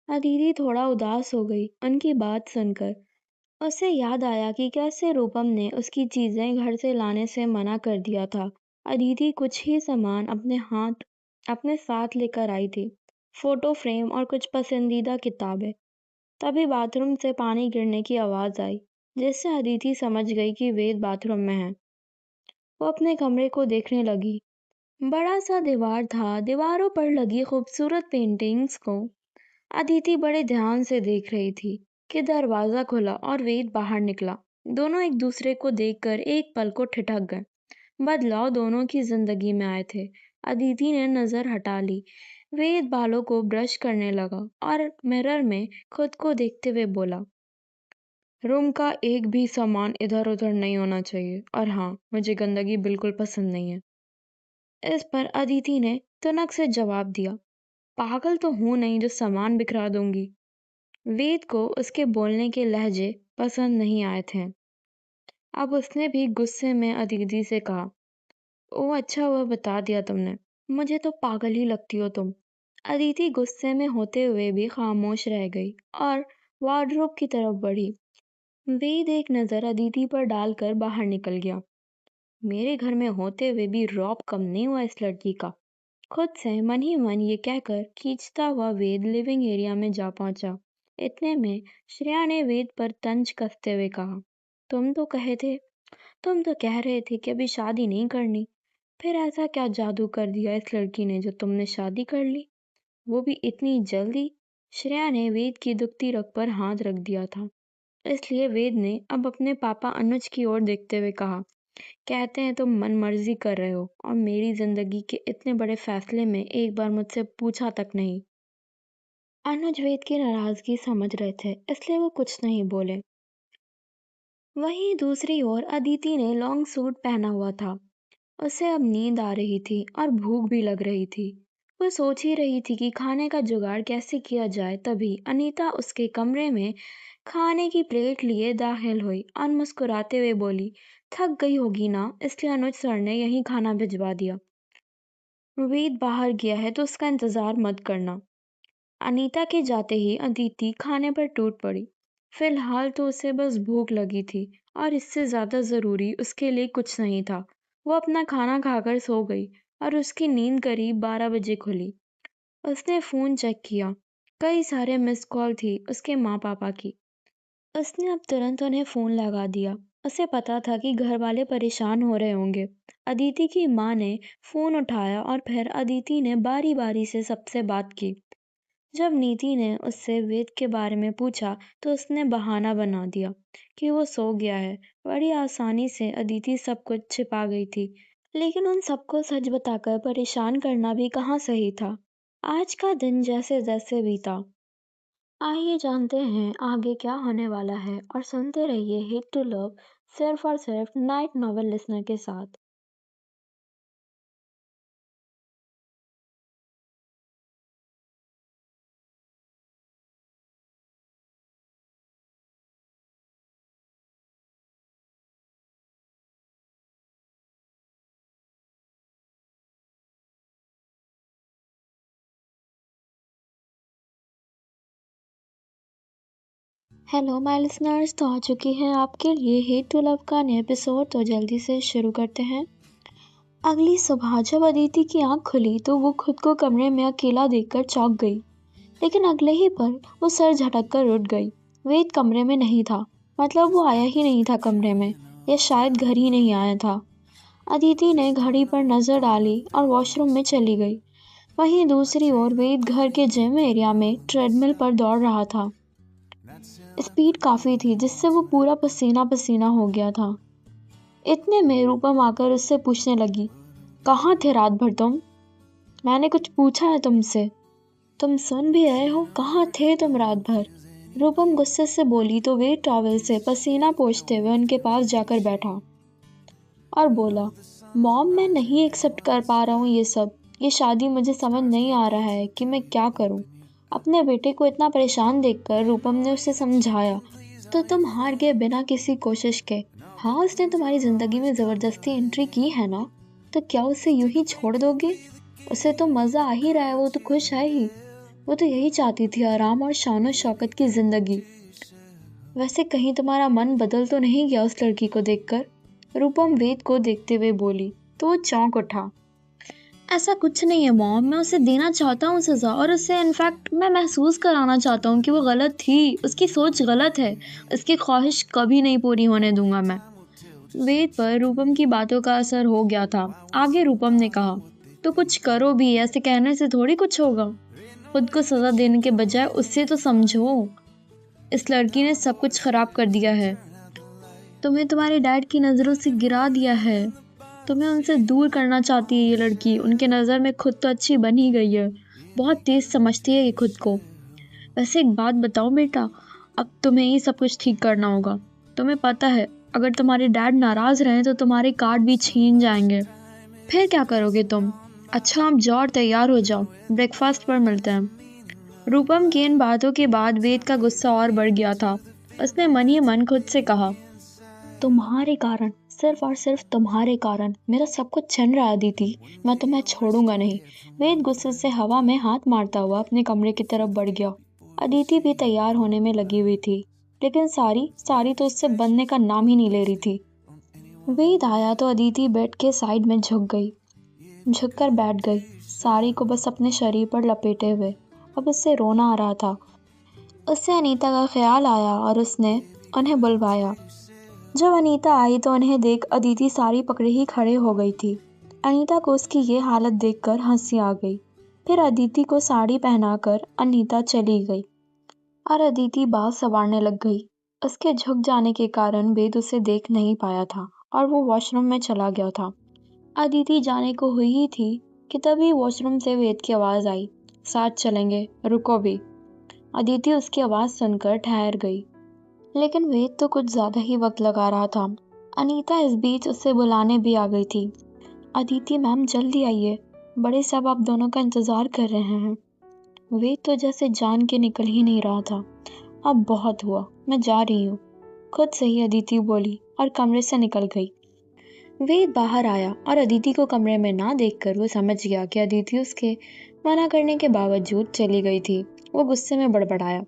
अदिति थोड़ा उदास हो गई उनकी बात सुनकर। उसे याद आया कि कैसे रूपम ने उसकी चीजें घर से लाने से मना कर दिया था। अदिति कुछ ही सामान अपने साथ लेकर आई थी, फोटो फ्रेम और कुछ पसंदीदा किताबें। तभी बाथरूम से पानी गिरने की आवाज आई, जिससे अदिति समझ गई कि वेद बाथरूम में है। वो अपने कमरे को देखने लगी। बड़ा सा दीवार था, दीवारों पर लगी खूबसूरत पेंटिंग्स को अदिति बड़े ध्यान से देख रही थी कि दरवाजा खुला और वेद बाहर निकला। दोनों एक दूसरे को देखकर एक पल को ठिठक गए। बदलाव दोनों की जिंदगी में आए थे। अदिति ने नजर हटा ली। वेद बालों को ब्रश करने लगा और मिरर में खुद को देखते हुए बोला, रूम का एक भी सामान इधर उधर नहीं होना चाहिए, और हाँ, मुझे गंदगी बिल्कुल पसंद नहीं है। इस पर अदिति ने तुनक से जवाब दिया, पागल तो हूं नहीं जो सामान बिखरा दूंगी। वेद को उसके बोलने के लहजे पसंद नहीं आए थे। अब उसने भी गुस्से में अदिति से कहा, ओ अच्छा हुआ बता दिया तुमने, मुझे तो पागल ही लगती हो तुम। अदिति गुस्से में होते हुए भी खामोश रह गई और वार्डरोब की तरफ बढ़ी। वेद एक नजर अदिति पर डालकर बाहर निकल गया। मेरे घर में होते हुए भी रौब कम नहीं हुआ इस लड़की का। खुद से मन ही मन ये कहकर खींचता हुआ वेद लिविंग एरिया में जा पहुंचा। इतने में श्रेया ने वेद पर तंज कसते हुए कहा, तुम तो कह रहे थे कि अभी शादी नहीं करनी, फिर ऐसा क्या जादू कर दिया इस लड़की ने जो तुमने शादी कर ली, वो भी इतनी जल्दी। श्रेया ने वेद की दुखती रग पर हाथ रख दिया था, इसलिए वेद ने अब अपने पापा अनुज की ओर देखते हुए कहा, कहते हैं तुम मन मर्जी कर रहे हो और मेरी जिंदगी के इतने बड़े फैसले में एक बार मुझसे पूछा तक नहीं। अनुज वेद की नाराजगी समझ रहे थे, इसलिए वो कुछ नहीं बोले। वहीं दूसरी ओर अदिति ने लॉन्ग सूट पहना हुआ था। उसे अब नींद आ रही थी और भूख भी लग रही थी। वो सोच ही रही थी कि खाने का जुगाड़ कैसे किया जाए, तभी अनीता उसके कमरे में खाने की प्लेट लिए दाखिल हुई और मुस्कुराते हुए बोली, थक गई होगी ना, इसलिए अनुज सर ने यहीं खाना भिजवा दिया। वेद बाहर गया है तो उसका इंतजार मत करना। अनीता के जाते ही अदिति खाने पर टूट पड़ी। फिलहाल तो उसे बस भूख लगी थी और इससे ज्यादा जरूरी उसके लिए कुछ नहीं था। वो अपना खाना खाकर सो गई और उसकी नींद करीब 12 बजे खुली। उसने फोन चेक किया, कई सारे मिस कॉल थी उसके माँ पापा की। उसने अब तुरंत उन्हें फोन लगा दिया। उसे पता था कि घर वाले परेशान हो रहे होंगे। अदिति की माँ ने फोन उठाया और फिर अदिति ने बारी बारी से सबसे बात की। जब नीति ने उससे वेद के बारे में पूछा तो उसने बहाना बना दिया कि वो सो गया है। बड़ी आसानी से अदिति सब कुछ छिपा गई थी, लेकिन उन सबको सच बताकर परेशान करना भी कहाँ सही था। आज का दिन जैसे जैसे बीता। आइए जानते हैं आगे क्या होने वाला है और सुनते रहिए हेट टू लव सिर्फ और सिर्फ नाइट नॉवल लिसनर के साथ। हेलो माय लिसनर्स, तो आ चुकी है आपके लिए हेट टू लव का नया एपिसोड। तो जल्दी से शुरू करते हैं। अगली सुबह जब अदिति की आंख खुली तो वो खुद को कमरे में अकेला देखकर चौंक गई, लेकिन अगले ही पल वो सर झटक कर उठ गई। वेद कमरे में नहीं था, मतलब वो आया ही नहीं था कमरे में, या शायद घर ही नहीं आया था। अदिति ने घड़ी पर नजर डाली और वॉशरूम में चली गई। वहीं दूसरी ओर वेद घर के जिम एरिया में ट्रेडमिल पर दौड़ रहा था। स्पीड काफी थी जिससे वो पूरा पसीना पसीना हो गया था। इतने में रूपम आकर उससे पूछने लगी, कहाँ थे रात भर तुम? मैंने कुछ पूछा है तुमसे? तुम सुन भी रहे हो, कहाँ थे तुम रात भर? रूपम गुस्से से बोली तो वे टॉवेल से पसीना पोंछते हुए उनके पास जाकर बैठा और बोला, मॉम मैं नहीं एक्सेप्ट कर पा रहा हूँ ये सब। ये शादी मुझे समझ नहीं आ रहा है कि मैं क्या करूँ। अपने बेटे को इतना परेशान देखकर रूपम ने उसे समझाया, तो तुम हार गए बिना किसी कोशिश के। हाँ, उसने तुम्हारी जिंदगी में जबरदस्ती एंट्री की है ना। तो क्या उसे यूं ही छोड़ दोगे? उसे तो मज़ा आ ही रहा है, वो तो खुश है ही। वो तो यही चाहती थी, आराम और शान और शौकत की ज़िंदगी। वैसे कहीं तुम्हारा मन बदल तो नहीं गया उस लड़की को देखकर? रूपम वेद को देखते हुए बोली तो वो चौंक उठा। ऐसा कुछ नहीं है मॉम, मैं उसे देना चाहता हूँ सज़ा, और उसे इनफैक्ट मैं महसूस कराना चाहता हूँ कि वो गलत थी, उसकी सोच गलत है। उसकी ख्वाहिश कभी नहीं पूरी होने दूंगा मैं। वेद पर रूपम की बातों का असर हो गया था। आगे रूपम ने कहा, तो कुछ करो भी, ऐसे कहने से थोड़ी कुछ होगा। खुद को सजा देने के बजाय उससे तो समझो। इस लड़की ने सब कुछ खराब कर दिया है। तुम्हें तुम्हारे डैड की नज़रों से गिरा दिया है। तुम्हें उनसे दूर करना चाहती है ये लड़की। उनके नज़र में खुद तो अच्छी बन ही गई है। बहुत तेज समझती है ये खुद को। वैसे एक बात बताओ बेटा, अब तुम्हें ही सब कुछ ठीक करना होगा। तुम्हें पता है, अगर तुम्हारे डैड नाराज रहे तो तुम्हारे कार्ड भी छीन जाएंगे। फिर क्या करोगे तुम? अच्छा, आप जाओ और तैयार हो जाओ, ब्रेकफास्ट पर मिलते हैं। रूपम की इन बातों के बाद वेद का गुस्सा और बढ़ गया था। उसने मन ही मन खुद से कहा, तुम्हारे कारण, सिर्फ और सिर्फ तुम्हारे कारण मेरा सब कुछ छिन रहा अदिति। मैं तुम्हें छोड़ूंगा नहीं। वेद गुस्से से हवा में हाथ मारता हुआ अपने कमरे की तरफ बढ़ गया। अदिति भी तैयार होने में लगी हुई थी, लेकिन सारी तो उससे बनने का नाम ही नहीं ले रही थी। वेद आया तो अदिति बेड के साइड में झुककर बैठ गई, साड़ी को बस अपने शरीर पर लपेटे हुए। अब उससे रोना आ रहा था। उससे अनीता का ख्याल आया और उसने उन्हें बुलवाया। जब अनीता आई तो उन्हें देख अदिति साड़ी पकड़े ही खड़े हो गई थी। अनीता को उसकी ये हालत देखकर हंसी आ गई। फिर अदिति को साड़ी पहनाकर अनीता चली गई और अदिति बाल संवारने लग गई। उसके झुक जाने के कारण वेद उसे देख नहीं पाया था और वो वॉशरूम में चला गया था। अदिति जाने को हुई ही थी कि तभी वॉशरूम से वेद की आवाज़ आई, साथ चलेंगे, रुको भी। अदिति उसकी आवाज़ सुनकर ठहर गई, लेकिन वेद तो कुछ ज़्यादा ही वक्त लगा रहा था। अनीता इस बीच उससे बुलाने भी आ गई थी। अदिति मैम जल्दी आइए, बड़े साहब आप दोनों का इंतज़ार कर रहे हैं। वेद तो जैसे जान के निकल ही नहीं रहा था। अब बहुत हुआ, मैं जा रही हूँ। खुद से ही अदिति बोली और कमरे से निकल गई। वेद बाहर आया और अदिति को कमरे में ना देखकर वो समझ गया कि अदिति उसके मना करने के बावजूद चली गई थी। वो गुस्से में बड़बड़ाया,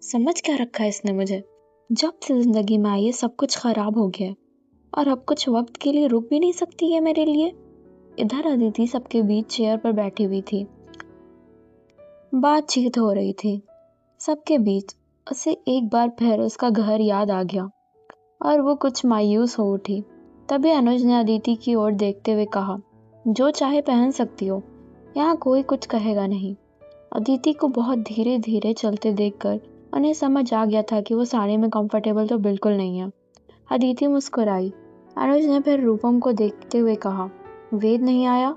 समझ क्या रखा है इसने मुझे? जब से जिंदगी में आई है सब कुछ खराब हो गया और अब कुछ वक्त के लिए रुक भी नहीं सकती है मेरे लिए। इधर अदिति सबके बीच चेयर पर बैठी हुई थी, बातचीत हो रही थी सबके बीच। उसे एक बार फिर उसका घर याद आ गया और वो कुछ मायूस हो उठी। तभी अनुज ने अदिति की ओर देखते हुए कहा, जो चाहे पहन सकती हो, यहाँ कोई कुछ कहेगा नहीं। अदिति को बहुत धीरे धीरे चलते देखकर उन्हें समझ आ गया था कि वो साड़ी में कंफर्टेबल तो बिल्कुल नहीं है। अदिति मुस्कुराई। अनुज ने फिर रूपम को देखते हुए कहा, वेद नहीं आया?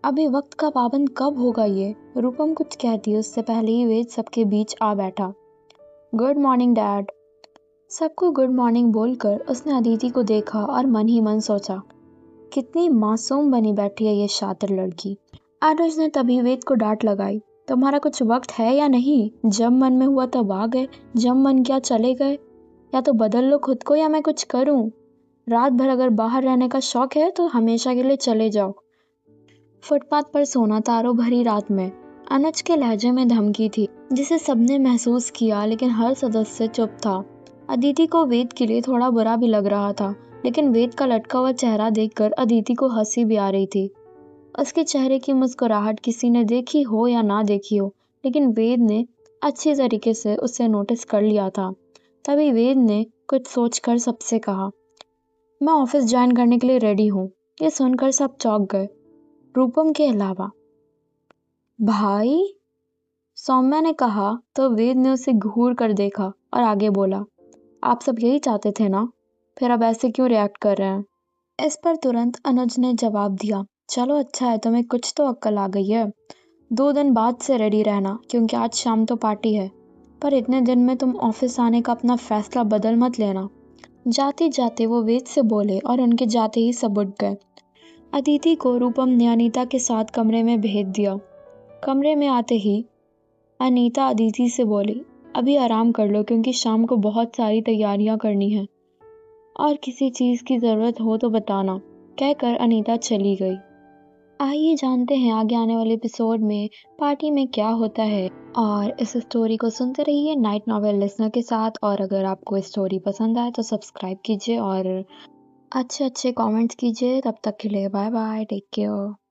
अभी वक्त का पाबंद कब होगा ये? रूपम कुछ कहती उससे पहले ही वेद सबके बीच आ बैठा। Good morning dad. सबको गुड मॉर्निंग बोलकर उसने अदिति को देखा और मन ही मन सोचा, कितनी मासूम बनी बैठी है ये शातिर लड़की। अनुज ने तभी वेद को डांट लगाई, तुम्हारा कुछ वक्त है या नहीं? जब मन में हुआ तब आ गए, जब मन किया चले गए। या तो बदल लो खुद को या मैं कुछ करूं। रात भर अगर बाहर रहने का शौक है तो हमेशा के लिए चले जाओ। फुटपाथ पर सोना तारों भरी रात में। अनुज के लहजे में धमकी थी जिसे सबने महसूस किया, लेकिन हर सदस्य चुप था। अदिति को वेद के लिए थोड़ा बुरा भी लग रहा था, लेकिन वेद का लटका हुआ चेहरा देखकर अदिति को हंसी भी आ रही थी। उसके चेहरे की मुस्कुराहट किसी ने देखी हो या ना देखी हो, लेकिन वेद ने अच्छी तरीके से उसे नोटिस कर लिया था। तभी वेद ने कुछ सोचकर सबसे कहा, मैं ऑफिस ज्वाइन करने के लिए रेडी हूँ। ये सुनकर सब चौंक गए, रूपम के अलावा। भाई, सौम्या ने कहा तो वेद ने उसे घूर कर देखा और आगे बोला, आप सब यही चाहते थे ना? फिर अब ऐसे क्यों रिएक्ट कर रहे हैं? इस पर तुरंत अनुज ने जवाब दिया, चलो अच्छा है, तुम्हें कुछ तो अक्ल आ गई है। 2 दिन बाद से रेडी रहना, क्योंकि आज शाम तो पार्टी है। पर इतने दिन में तुम ऑफिस आने का अपना फैसला बदल मत लेना। जाते जाते वो वेद से बोले और उनके जाते ही सब उठ गए। अदिति को रूपम ने अनीता के साथ कमरे में भेज दिया। कमरे में आते ही अनीता अदिति से बोली, अभी आराम कर लो क्योंकि शाम को बहुत सारी तैयारियां करनी है, और किसी चीज़ की ज़रूरत हो तो बताना। कहकर अनीता चली गई। आइए जानते हैं आगे आने वाले एपिसोड में पार्टी में क्या होता है। और इस स्टोरी को सुनते रहिए नाइट नॉवेल लिसनर के साथ। और अगर आपको स्टोरी पसंद आए तो सब्सक्राइब कीजिए और अच्छे अच्छे कमेंट्स कीजिए। तब तक के लिए बाय बाय, टेक केयर।